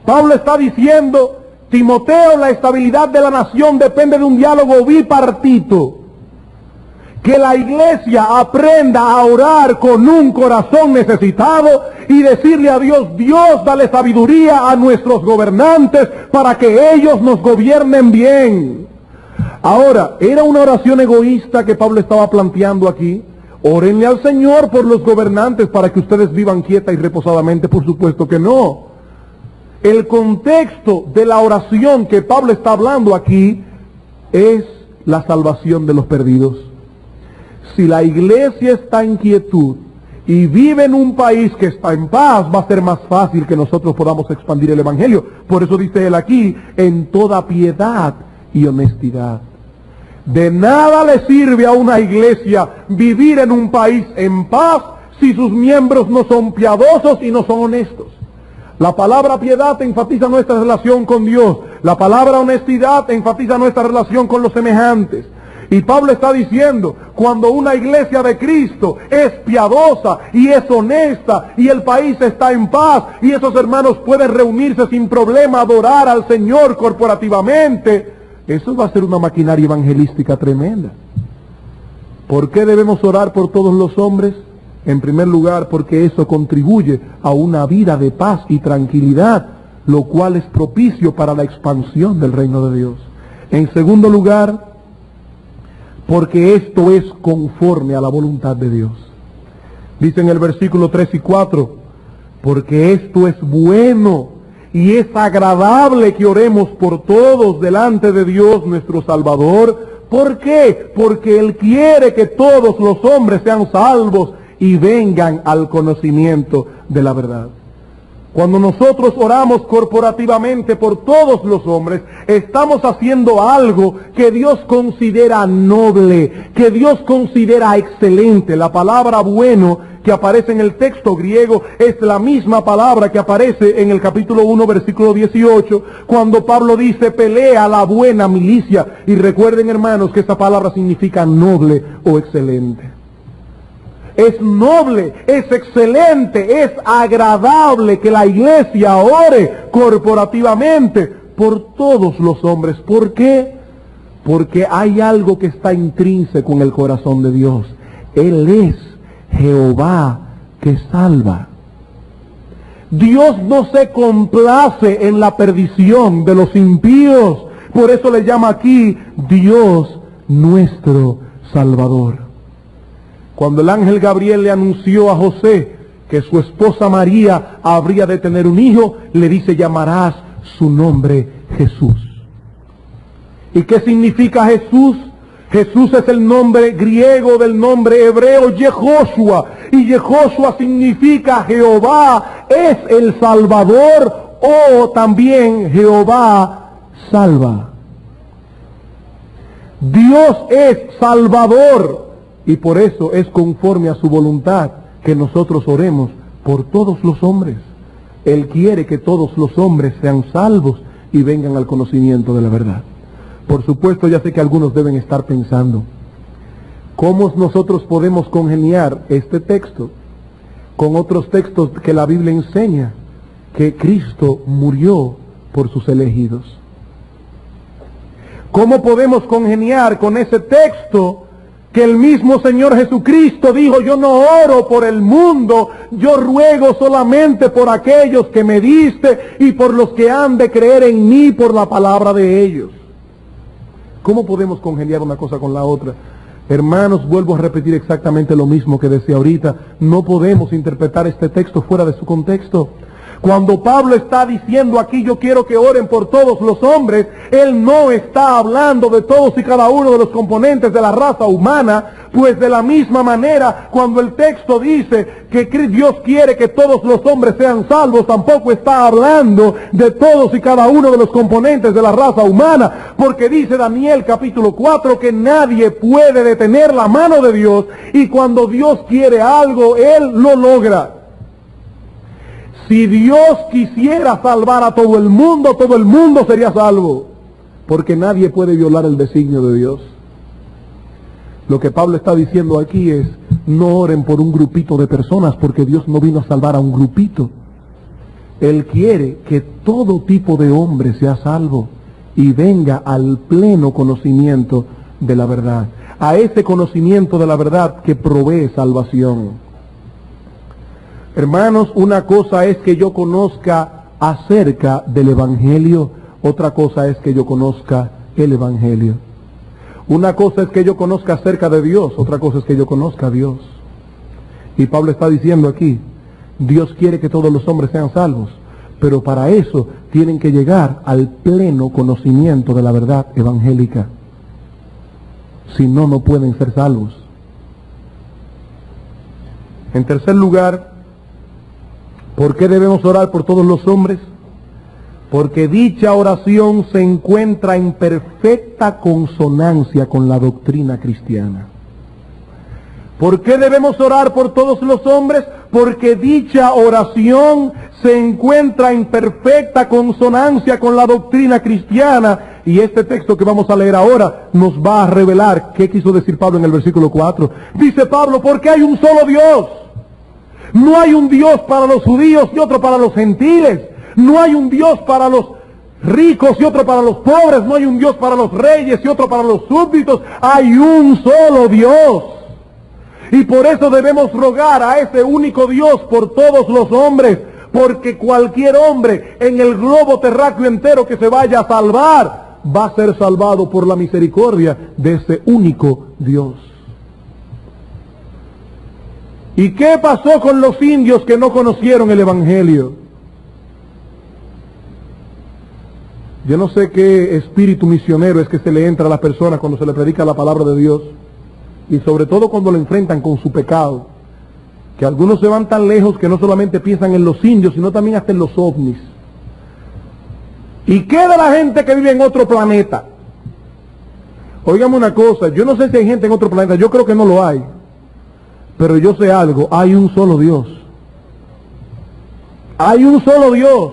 Pablo está diciendo, Timoteo, la estabilidad de la nación depende de un diálogo bipartito. Que la iglesia aprenda a orar con un corazón necesitado y decirle a Dios, Dios, dale sabiduría a nuestros gobernantes para que ellos nos gobiernen bien. Ahora, ¿era una oración egoísta que Pablo estaba planteando aquí? Órenle al Señor por los gobernantes para que ustedes vivan quieta y reposadamente. Por supuesto que no. El contexto de la oración que Pablo está hablando aquí es la salvación de los perdidos. Si la iglesia está en quietud y vive en un país que está en paz, va a ser más fácil que nosotros podamos expandir el evangelio. Por eso dice él aquí, en toda piedad y honestidad. De nada le sirve a una iglesia vivir en un país en paz si sus miembros no son piadosos y no son honestos. La palabra piedad enfatiza nuestra relación con Dios. La palabra honestidad enfatiza nuestra relación con los semejantes. Y Pablo está diciendo, cuando una iglesia de Cristo es piadosa y es honesta y el país está en paz y esos hermanos pueden reunirse sin problema, adorar al Señor corporativamente, eso va a ser una maquinaria evangelística tremenda. ¿Por qué debemos orar por todos los hombres? En primer lugar, porque eso contribuye a una vida de paz y tranquilidad, lo cual es propicio para la expansión del reino de Dios. En segundo lugar, porque esto es conforme a la voluntad de Dios. Dice en el versículo 3 y 4, porque esto es bueno y es agradable que oremos por todos delante de Dios nuestro Salvador. ¿Por qué? Porque Él quiere que todos los hombres sean salvos y vengan al conocimiento de la verdad. Cuando nosotros oramos corporativamente por todos los hombres, estamos haciendo algo que Dios considera noble, que Dios considera excelente. La palabra bueno que aparece en el texto griego es la misma palabra que aparece en el capítulo 1, versículo 18, cuando Pablo dice, pelea la buena milicia. Y recuerden, hermanos, que esta palabra significa noble o excelente. Es noble, es excelente, es agradable que la iglesia ore corporativamente por todos los hombres. ¿Por qué? Porque hay algo que está intrínseco en el corazón de Dios. Él es Jehová que salva. Dios no se complace en la perdición de los impíos. Por eso le llama aquí Dios nuestro Salvador. Cuando el ángel Gabriel le anunció a José que su esposa María habría de tener un hijo, le dice, llamarás su nombre Jesús. ¿Y qué significa Jesús? Jesús es el nombre griego del nombre hebreo Yehoshua. Y Yehoshua significa Jehová es el Salvador, o también Jehová salva. Dios es Salvador. Y por eso es conforme a su voluntad que nosotros oremos por todos los hombres. Él quiere que todos los hombres sean salvos y vengan al conocimiento de la verdad. Por supuesto, ya sé que algunos deben estar pensando, ¿cómo nosotros podemos congeniar este texto con otros textos que la Biblia enseña que Cristo murió por sus elegidos? ¿Cómo podemos congeniar con ese texto que el mismo Señor Jesucristo dijo, yo no oro por el mundo, yo ruego solamente por aquellos que me diste y por los que han de creer en mí por la palabra de ellos? ¿Cómo podemos congeniar una cosa con la otra? Hermanos, vuelvo a repetir exactamente lo mismo que decía ahorita. No podemos interpretar este texto fuera de su contexto. Cuando Pablo está diciendo aquí, yo quiero que oren por todos los hombres, él no está hablando de todos y cada uno de los componentes de la raza humana, pues de la misma manera, cuando el texto dice que Dios quiere que todos los hombres sean salvos, tampoco está hablando de todos y cada uno de los componentes de la raza humana, porque dice Daniel capítulo 4 que nadie puede detener la mano de Dios, y cuando Dios quiere algo, Él lo logra. Si Dios quisiera salvar a todo el mundo sería salvo, porque nadie puede violar el designio de Dios. Lo que Pablo está diciendo aquí es, no oren por un grupito de personas, porque Dios no vino a salvar a un grupito. Él quiere que todo tipo de hombre sea salvo y venga al pleno conocimiento de la verdad, a ese conocimiento de la verdad que provee salvación. Hermanos, una cosa es que yo conozca acerca del Evangelio, otra cosa es que yo conozca el Evangelio. Una cosa es que yo conozca acerca de Dios, otra cosa es que yo conozca a Dios. Y Pablo está diciendo aquí, Dios quiere que todos los hombres sean salvos, pero para eso tienen que llegar al pleno conocimiento de la verdad evangélica. Si no, no pueden ser salvos. En tercer lugar, ¿por qué debemos orar por todos los hombres? Porque dicha oración se encuentra en perfecta consonancia con la doctrina cristiana. ¿Por qué debemos orar por todos los hombres? Porque dicha oración se encuentra en perfecta consonancia con la doctrina cristiana. Y este texto que vamos a leer ahora nos va a revelar qué quiso decir Pablo en el versículo 4. Dice Pablo, porque hay un solo Dios. No hay un Dios para los judíos y otro para los gentiles. No hay un Dios para los ricos y otro para los pobres. No hay un Dios para los reyes y otro para los súbditos. Hay un solo Dios. Y por eso debemos rogar a ese único Dios por todos los hombres. Porque cualquier hombre en el globo terráqueo entero que se vaya a salvar, va a ser salvado por la misericordia de ese único Dios. ¿Y qué pasó con los indios que no conocieron el Evangelio? Yo no sé qué espíritu misionero es que se le entra a las personas cuando se le predica la palabra de Dios, y sobre todo cuando lo enfrentan con su pecado, que algunos se van tan lejos que no solamente piensan en los indios, sino también hasta en los ovnis. ¿Y qué de la gente que vive en otro planeta? Óigame una cosa, yo no sé si hay gente en otro planeta, yo creo que no lo hay, pero yo sé algo, hay un solo Dios. Hay un solo Dios.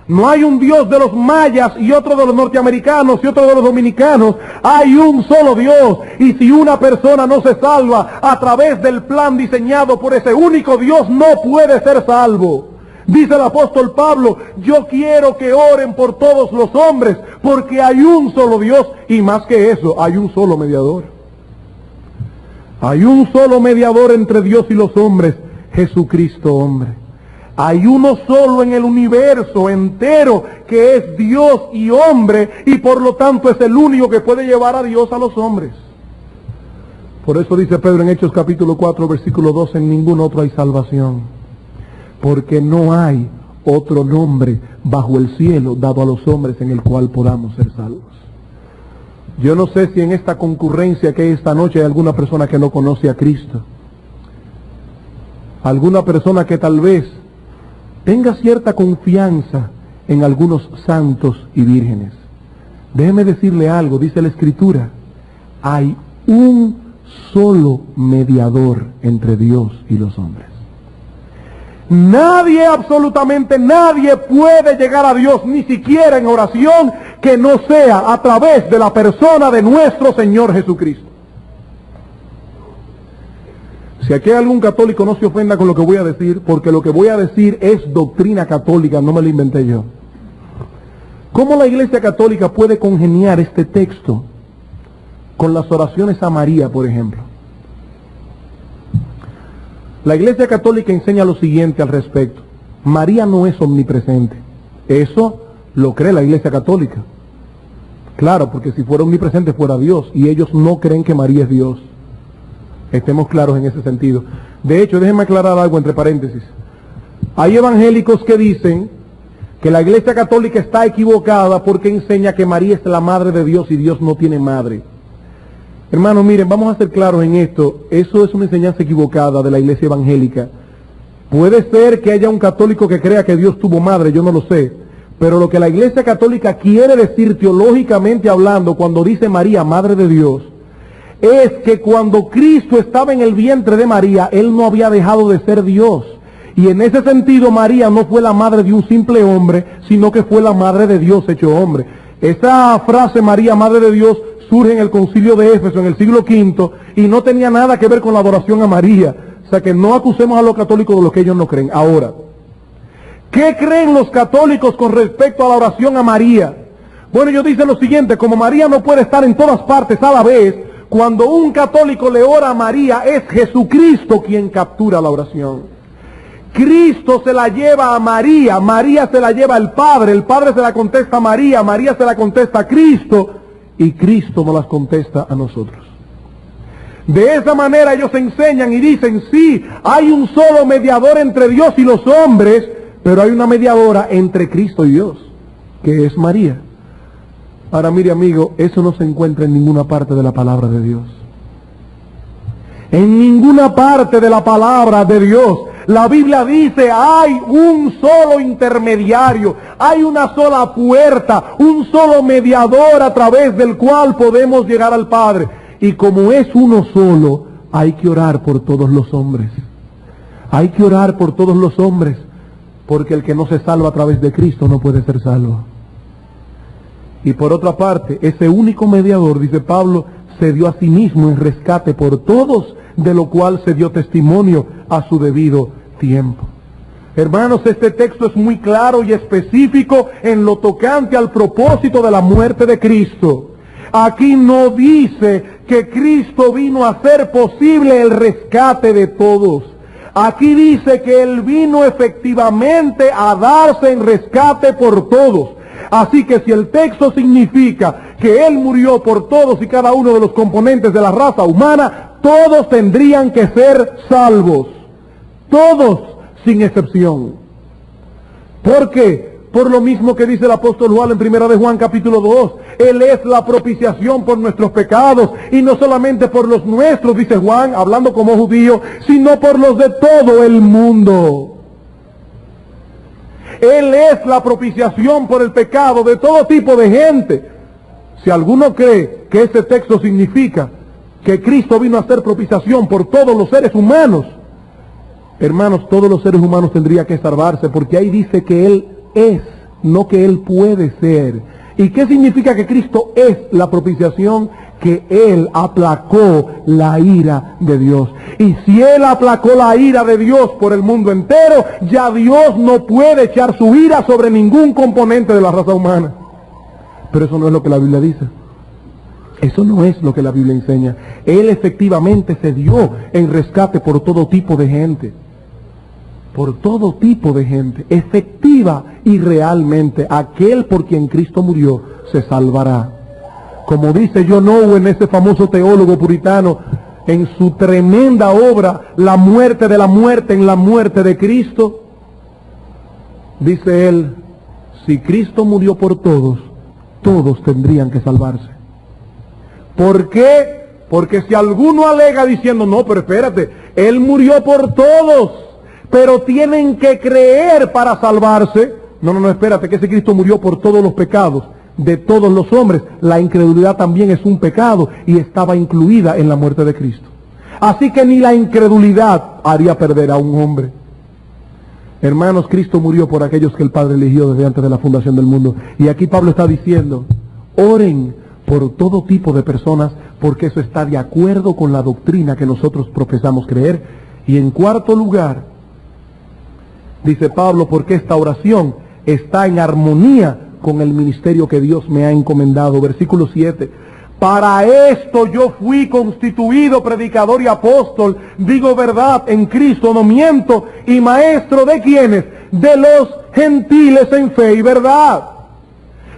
No hay un Dios de los mayas y otro de los norteamericanos y otro de los dominicanos. Hay un solo Dios. Y si una persona no se salva a través del plan diseñado por ese único Dios, no puede ser salvo. Dice el apóstol Pablo, yo quiero que oren por todos los hombres, porque hay un solo Dios y más que eso, hay un solo mediador. Hay un solo mediador entre Dios y los hombres, Jesucristo hombre. Hay uno solo en el universo entero que es Dios y hombre y por lo tanto es el único que puede llevar a Dios a los hombres. Por eso dice Pedro en Hechos capítulo 4 versículo 12, en ningún otro hay salvación, porque no hay otro nombre bajo el cielo dado a los hombres en el cual podamos ser salvos. Yo no sé si en esta concurrencia que hay esta noche hay alguna persona que no conoce a Cristo. Alguna persona que tal vez tenga cierta confianza en algunos santos y vírgenes. Déjeme decirle algo, dice la Escritura, hay un solo mediador entre Dios y los hombres. Nadie, absolutamente nadie puede llegar a Dios, ni siquiera en oración, que no sea a través de la persona de nuestro Señor Jesucristo. Si aquí hay algún católico, no se ofenda con lo que voy a decir, porque lo que voy a decir es doctrina católica, no me lo inventé yo. ¿Cómo la Iglesia Católica puede congeniar este texto con las oraciones a María, por ejemplo? La Iglesia Católica enseña lo siguiente al respecto. María no es omnipresente. Eso lo cree la Iglesia Católica. Claro, porque si fuera omnipresente fuera Dios, y ellos no creen que María es Dios. Estemos claros en ese sentido. De hecho, déjenme aclarar algo entre paréntesis. Hay evangélicos que dicen que la Iglesia Católica está equivocada porque enseña que María es la madre de Dios y Dios no tiene madre. Hermanos, miren, vamos a ser claros en esto. Eso es una enseñanza equivocada de la Iglesia evangélica. Puede ser que haya un católico que crea que Dios tuvo madre, yo no lo sé. Pero lo que la Iglesia Católica quiere decir teológicamente hablando cuando dice María, madre de Dios, es que cuando Cristo estaba en el vientre de María, Él no había dejado de ser Dios. Y en ese sentido María no fue la madre de un simple hombre, sino que fue la madre de Dios hecho hombre. Esa frase, María, madre de Dios, surge en el concilio de Éfeso en el siglo V y no tenía nada que ver con la adoración a María. O sea que no acusemos a los católicos de lo que ellos no creen. Ahora, ¿qué creen los católicos con respecto a la oración a María? Bueno, ellos dicen lo siguiente: como María no puede estar en todas partes a la vez, cuando un católico le ora a María, es Jesucristo quien captura la oración. Cristo se la lleva a María, María se la lleva al Padre, el Padre se la contesta a María, María se la contesta a Cristo, y Cristo nos las contesta a nosotros. De esa manera ellos enseñan y dicen, sí, hay un solo mediador entre Dios y los hombres, pero hay una mediadora entre Cristo y Dios, que es María. Ahora mire, amigo, eso no se encuentra en ninguna parte de la palabra de Dios. En ninguna parte de la palabra de Dios. La Biblia dice, hay un solo intermediario, hay una sola puerta, un solo mediador a través del cual podemos llegar al Padre. Y como es uno solo, hay que orar por todos los hombres. Hay que orar por todos los hombres, porque el que no se salva a través de Cristo no puede ser salvo. Y por otra parte, ese único mediador, dice Pablo, se dio a sí mismo en rescate por todos, de lo cual se dio testimonio a su debido tiempo. Hermanos, este texto es muy claro y específico en lo tocante al propósito de la muerte de Cristo. Aquí no dice que Cristo vino a hacer posible el rescate de todos. Aquí dice que Él vino efectivamente a darse en rescate por todos. Así que si el texto significa que Él murió por todos y cada uno de los componentes de la raza humana, todos tendrían que ser salvos. Todos, sin excepción. ¿Por qué? Por lo mismo que dice el apóstol Juan en 1 de Juan capítulo 2, Él es la propiciación por nuestros pecados, y no solamente por los nuestros, dice Juan, hablando como judío, sino por los de todo el mundo. Él es la propiciación por el pecado de todo tipo de gente. Si alguno cree que este texto significa que Cristo vino a hacer propiciación por todos los seres humanos, hermanos, todos los seres humanos tendrían que salvarse, porque ahí dice que Él es, no que Él puede ser. ¿Y qué significa que Cristo es la propiciación? Que Él aplacó la ira de Dios. Y si Él aplacó la ira de Dios por el mundo entero, ya Dios no puede echar su ira sobre ningún componente de la raza humana. Pero eso no es lo que la Biblia dice. Eso no es lo que la Biblia enseña. Él efectivamente se dio en rescate por todo tipo de gente. Por todo tipo de gente, efectiva y realmente, aquel por quien Cristo murió se salvará. Como dice John Owen, ese famoso teólogo puritano, en su tremenda obra, La muerte de la muerte en la muerte de Cristo, dice él, si Cristo murió por todos, todos tendrían que salvarse. ¿Por qué? Porque si alguno alega diciendo, no, pero espérate, Él murió por todos, pero tienen que creer para salvarse. No, espérate, que ese Cristo murió por todos los pecados de todos los hombres. La incredulidad también es un pecado y estaba incluida en la muerte de Cristo. Así que ni la incredulidad haría perder a un hombre. Hermanos, Cristo murió por aquellos que el Padre eligió desde antes de la fundación del mundo. Y aquí Pablo está diciendo, oren por todo tipo de personas, porque eso está de acuerdo con la doctrina que nosotros profesamos creer. Y en cuarto lugar, dice Pablo, porque esta oración está en armonía con el ministerio que Dios me ha encomendado. Versículo 7. Para esto yo fui constituido predicador y apóstol, digo verdad en Cristo, no miento, y maestro de quienes, de los gentiles en fe y verdad.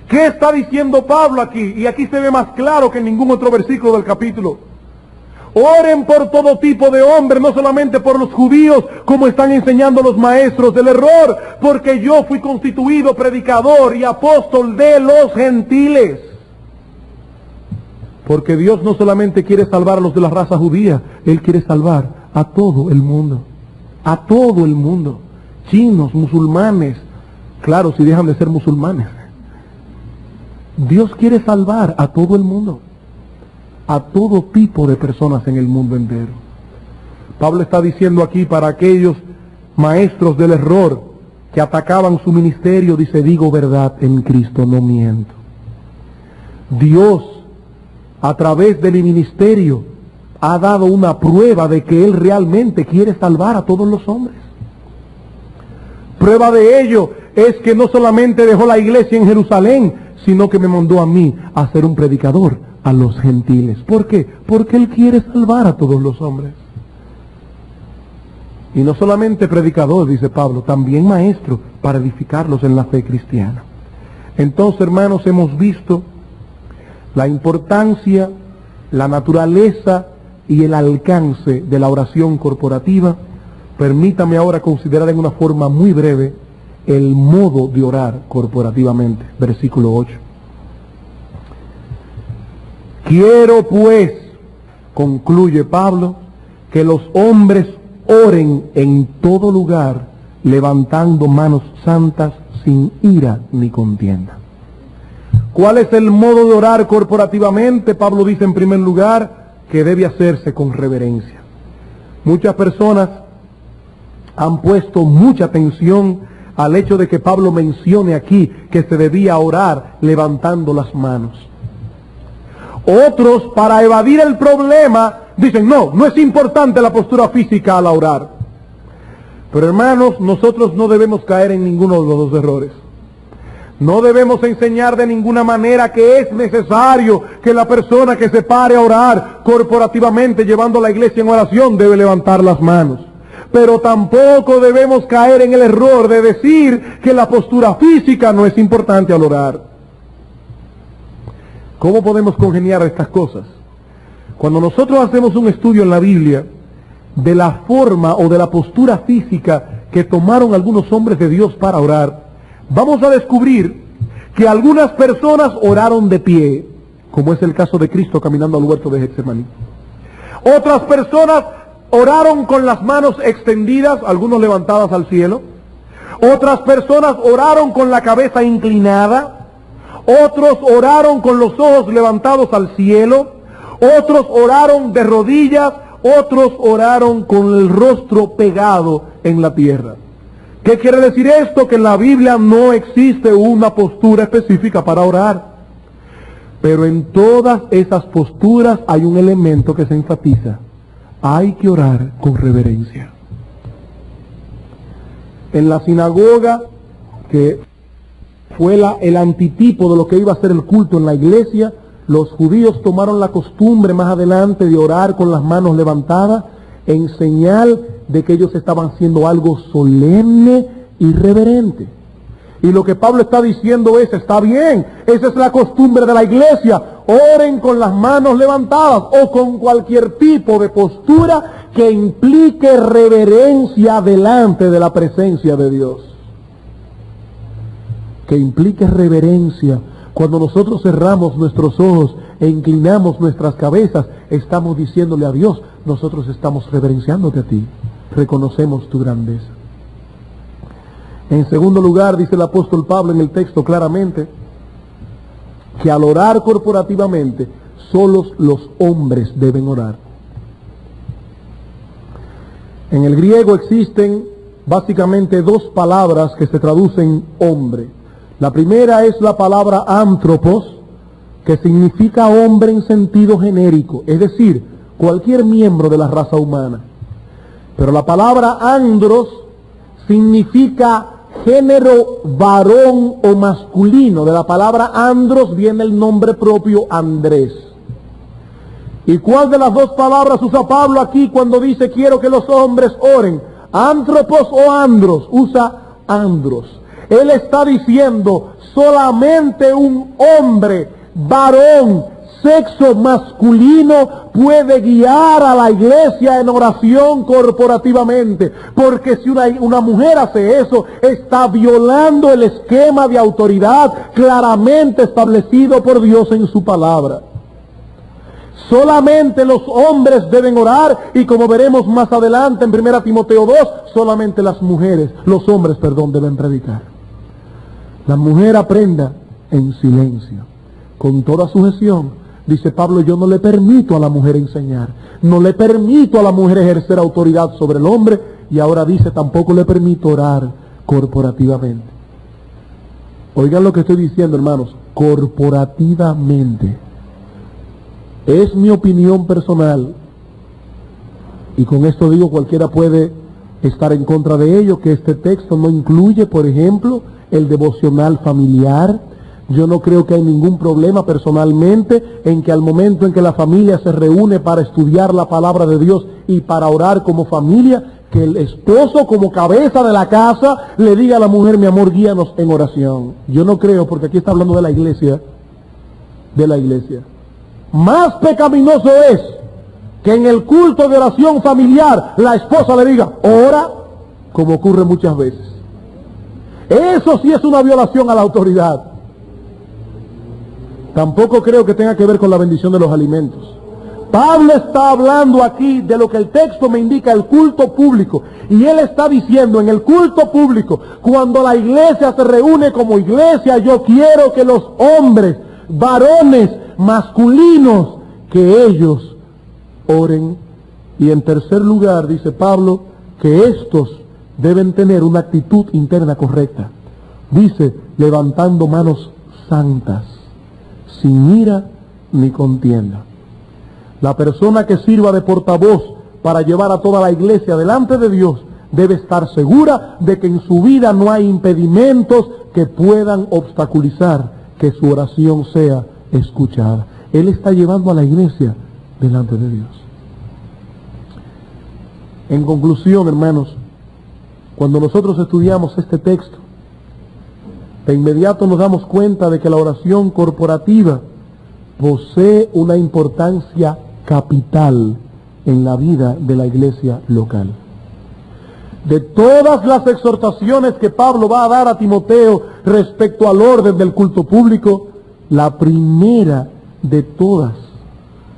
¿Qué está diciendo Pablo aquí? Y aquí se ve más claro que en ningún otro versículo del capítulo. Oren por todo tipo de hombres, no solamente por los judíos, como están enseñando los maestros del error, porque yo fui constituido predicador y apóstol de los gentiles. Porque Dios no solamente quiere salvar a los de la raza judía, Él quiere salvar a todo el mundo. A todo el mundo. Chinos, musulmanes, claro, si dejan de ser musulmanes. Dios quiere salvar a todo el mundo. A todo tipo de personas en el mundo entero. Pablo está diciendo aquí para aquellos maestros del error que atacaban su ministerio, dice, digo verdad en Cristo, no miento. Dios, a través del ministerio, ha dado una prueba de que Él realmente quiere salvar a todos los hombres. Prueba de ello es que no solamente dejó la iglesia en Jerusalén, sino que me mandó a mí a ser un predicador a los gentiles. ¿Por qué? Porque Él quiere salvar a todos los hombres. Y no solamente predicador, dice Pablo, también maestro para edificarlos en la fe cristiana. Entonces, hermanos, hemos visto la importancia, la naturaleza y el alcance de la oración corporativa. Permítame ahora considerar en una forma muy breve el modo de orar corporativamente. Versículo 8. Quiero pues, concluye Pablo, que los hombres oren en todo lugar, levantando manos santas sin ira ni contienda. ¿Cuál es el modo de orar corporativamente? Pablo dice en primer lugar que debe hacerse con reverencia. Muchas personas han puesto mucha atención al hecho de que Pablo mencione aquí que se debía orar levantando las manos. Otros, para evadir el problema, dicen, no es importante la postura física al orar. Pero hermanos, nosotros no debemos caer en ninguno de los dos errores. No debemos enseñar de ninguna manera que es necesario que la persona que se pare a orar corporativamente llevando a la iglesia en oración debe levantar las manos. Pero tampoco debemos caer en el error de decir que la postura física no es importante al orar. ¿Cómo podemos congeniar estas cosas? Cuando nosotros hacemos un estudio en la Biblia de la forma o de la postura física que tomaron algunos hombres de Dios para orar, vamos a descubrir que algunas personas oraron de pie, como es el caso de Cristo caminando al huerto de Getsemaní. Otras personas oraron con las manos extendidas, algunos levantadas al cielo. Otras personas oraron con la cabeza inclinada. Otros oraron con los ojos levantados al cielo. Otros oraron de rodillas. Otros oraron con el rostro pegado en la tierra. ¿Qué quiere decir esto? Que en la Biblia no existe una postura específica para orar. Pero en todas esas posturas hay un elemento que se enfatiza. Hay que orar con reverencia. En la sinagoga, que fue el antitipo de lo que iba a ser el culto en la iglesia, los judíos tomaron la costumbre más adelante de orar con las manos levantadas en señal de que ellos estaban haciendo algo solemne y reverente. Y lo que Pablo está diciendo es, está bien, esa es la costumbre de la iglesia, oren con las manos levantadas o con cualquier tipo de postura que implique reverencia delante de la presencia de Dios. Que implique reverencia. Cuando nosotros cerramos nuestros ojos e inclinamos nuestras cabezas, estamos diciéndole a Dios, nosotros estamos reverenciándote a ti, reconocemos tu grandeza. En segundo lugar, dice el apóstol Pablo en el texto claramente, que al orar corporativamente, solos los hombres deben orar. En el griego existen básicamente dos palabras que se traducen hombre. La primera es la palabra anthropos, que significa hombre en sentido genérico, es decir, cualquier miembro de la raza humana. Pero la palabra andros significa género varón o masculino. De la palabra andros viene el nombre propio Andrés. ¿Y cuál de las dos palabras usa Pablo aquí cuando dice quiero que los hombres oren? ¿Anthropos o andros? Usa andros. Él está diciendo solamente un hombre, varón, sexo masculino puede guiar a la iglesia en oración corporativamente, porque si una mujer hace eso, está violando el esquema de autoridad claramente establecido por Dios en su palabra. Solamente los hombres deben orar, y como veremos más adelante en 1 Timoteo 2, solamente los hombres deben predicar. La mujer aprenda en silencio, con toda sujeción. Dice Pablo, yo no le permito a la mujer enseñar, no le permito a la mujer ejercer autoridad sobre el hombre, y ahora dice, tampoco le permito orar corporativamente. Oigan lo que estoy diciendo, hermanos, corporativamente. Es mi opinión personal, y con esto digo, cualquiera puede estar en contra de ello, que este texto no incluye, por ejemplo, el devocional familiar. Yo no creo que hay ningún problema personalmente en que al momento en que la familia se reúne para estudiar la palabra de Dios y para orar como familia, que el esposo como cabeza de la casa le diga a la mujer, mi amor, guíanos en oración. Yo no creo, porque aquí está hablando de la iglesia, Más pecaminoso es que en el culto de oración familiar la esposa le diga, ora, como ocurre muchas veces. Eso sí es una violación a la autoridad. Tampoco creo que tenga que ver con la bendición de los alimentos. Pablo está hablando aquí de lo que el texto me indica, el culto público. Y él está diciendo, en el culto público, cuando la iglesia se reúne como iglesia, yo quiero que los hombres, varones, masculinos, que ellos oren. Y en tercer lugar, dice Pablo, que estos deben tener una actitud interna correcta. Dice, levantando manos santas, sin ira ni contienda. La persona que sirva de portavoz para llevar a toda la iglesia delante de Dios debe estar segura de que en su vida no hay impedimentos que puedan obstaculizar que su oración sea escuchada. Él está llevando a la iglesia delante de Dios. En conclusión, hermanos, cuando nosotros estudiamos este texto, de inmediato nos damos cuenta de que la oración corporativa posee una importancia capital en la vida de la iglesia local. de todas las exhortaciones que Pablo va a dar a Timoteo respecto al orden del culto público, la primera de todas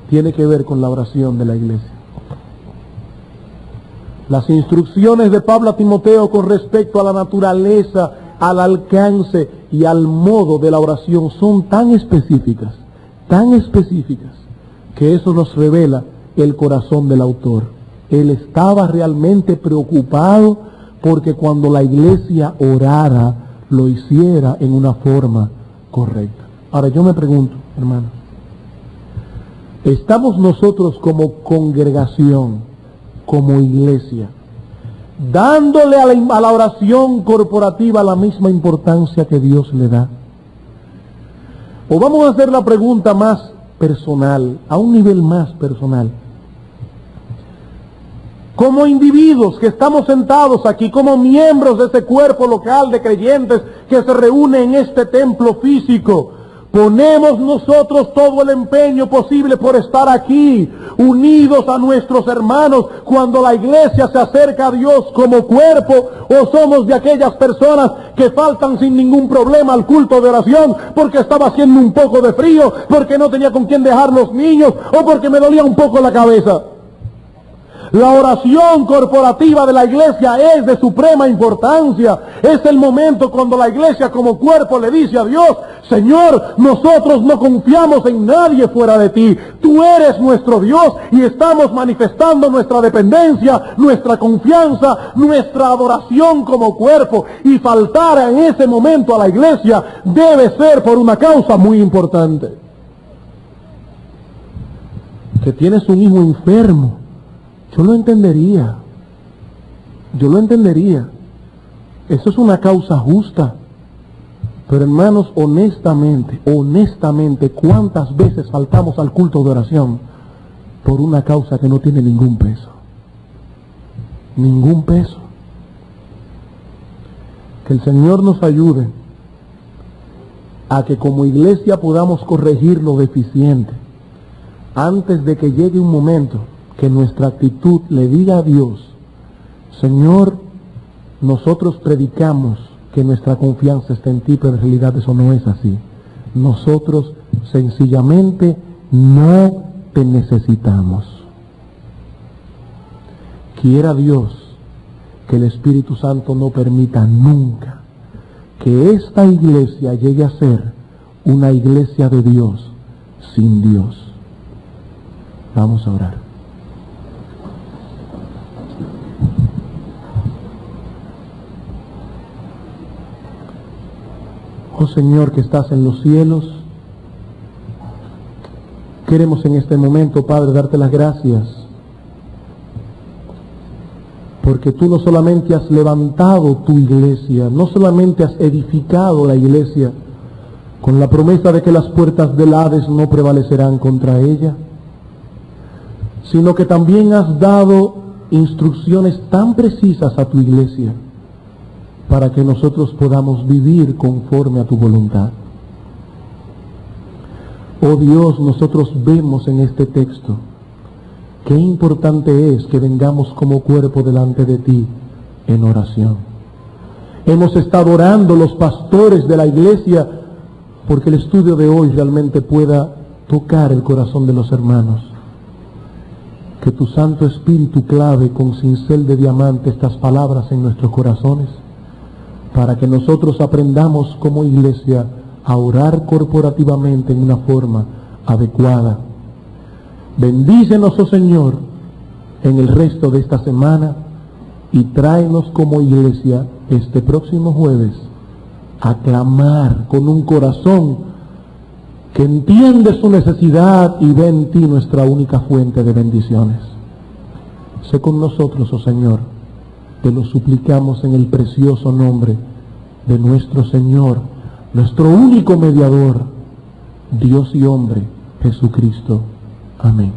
tiene que ver con la oración de la iglesia. Las instrucciones de Pablo a Timoteo con respecto a la naturaleza, al alcance y al modo de la oración son tan específicas, que eso nos revela el corazón del autor. Él estaba realmente preocupado porque cuando la iglesia orara, lo hiciera en una forma correcta. Ahora yo me pregunto, hermanos, ¿estamos nosotros como congregación, como iglesia, dándole a la oración corporativa la misma importancia que Dios le da? O vamos a hacer la pregunta más personal, a un nivel más personal. Como individuos que estamos sentados aquí, como miembros de ese cuerpo local de creyentes que se reúne en este templo físico, ponemos nosotros todo el empeño posible por estar aquí, unidos a nuestros hermanos, cuando la iglesia se acerca a Dios como cuerpo, o somos de aquellas personas que faltan sin ningún problema al culto de oración porque estaba haciendo un poco de frío, porque no tenía con quién dejar los niños, o porque me dolía un poco la cabeza. La oración corporativa de la iglesia es de suprema importancia. Es el momento cuando la iglesia como cuerpo le dice a Dios: Señor, nosotros no confiamos en nadie fuera de ti. Tú eres nuestro Dios y estamos manifestando nuestra dependencia, nuestra confianza, nuestra adoración como cuerpo. Y faltar en ese momento a la iglesia debe ser por una causa muy importante. Que tienes un hijo enfermo. Yo lo entendería. Eso es una causa justa. Pero hermanos, honestamente, ¿cuántas veces faltamos al culto de oración por una causa que no tiene ningún peso? Ningún peso. Que el Señor nos ayude a que como iglesia podamos corregir lo deficiente antes de que llegue un momento que nuestra actitud le diga a Dios: Señor, nosotros predicamos que nuestra confianza está en ti, pero en realidad eso no es así. Nosotros sencillamente no te necesitamos. Quiera Dios que el Espíritu Santo no permita nunca que esta iglesia llegue a ser una iglesia de Dios sin Dios. Vamos a orar. Oh Señor que estás en los cielos, queremos en este momento, Padre, darte las gracias, porque tú no solamente has levantado tu iglesia, no solamente has edificado la iglesia con la promesa de que las puertas del Hades no prevalecerán contra ella, sino que también has dado instrucciones tan precisas a tu iglesia para que nosotros podamos vivir conforme a tu voluntad. Oh Dios, nosotros vemos en este texto qué importante es que vengamos como cuerpo delante de ti en oración. Hemos estado orando los pastores de la iglesia porque el estudio de hoy realmente pueda tocar el corazón de los hermanos. Que tu Santo Espíritu clave con cincel de diamante estas palabras en nuestros corazones, para que nosotros aprendamos como iglesia a orar corporativamente en una forma adecuada. Bendícenos, oh Señor, en el resto de esta semana y tráenos como iglesia este próximo jueves a clamar con un corazón que entiende su necesidad y ve en ti nuestra única fuente de bendiciones. Sé con nosotros, oh Señor, te lo suplicamos en el precioso nombre de nuestro Señor, nuestro único mediador, Dios y hombre, Jesucristo. Amén.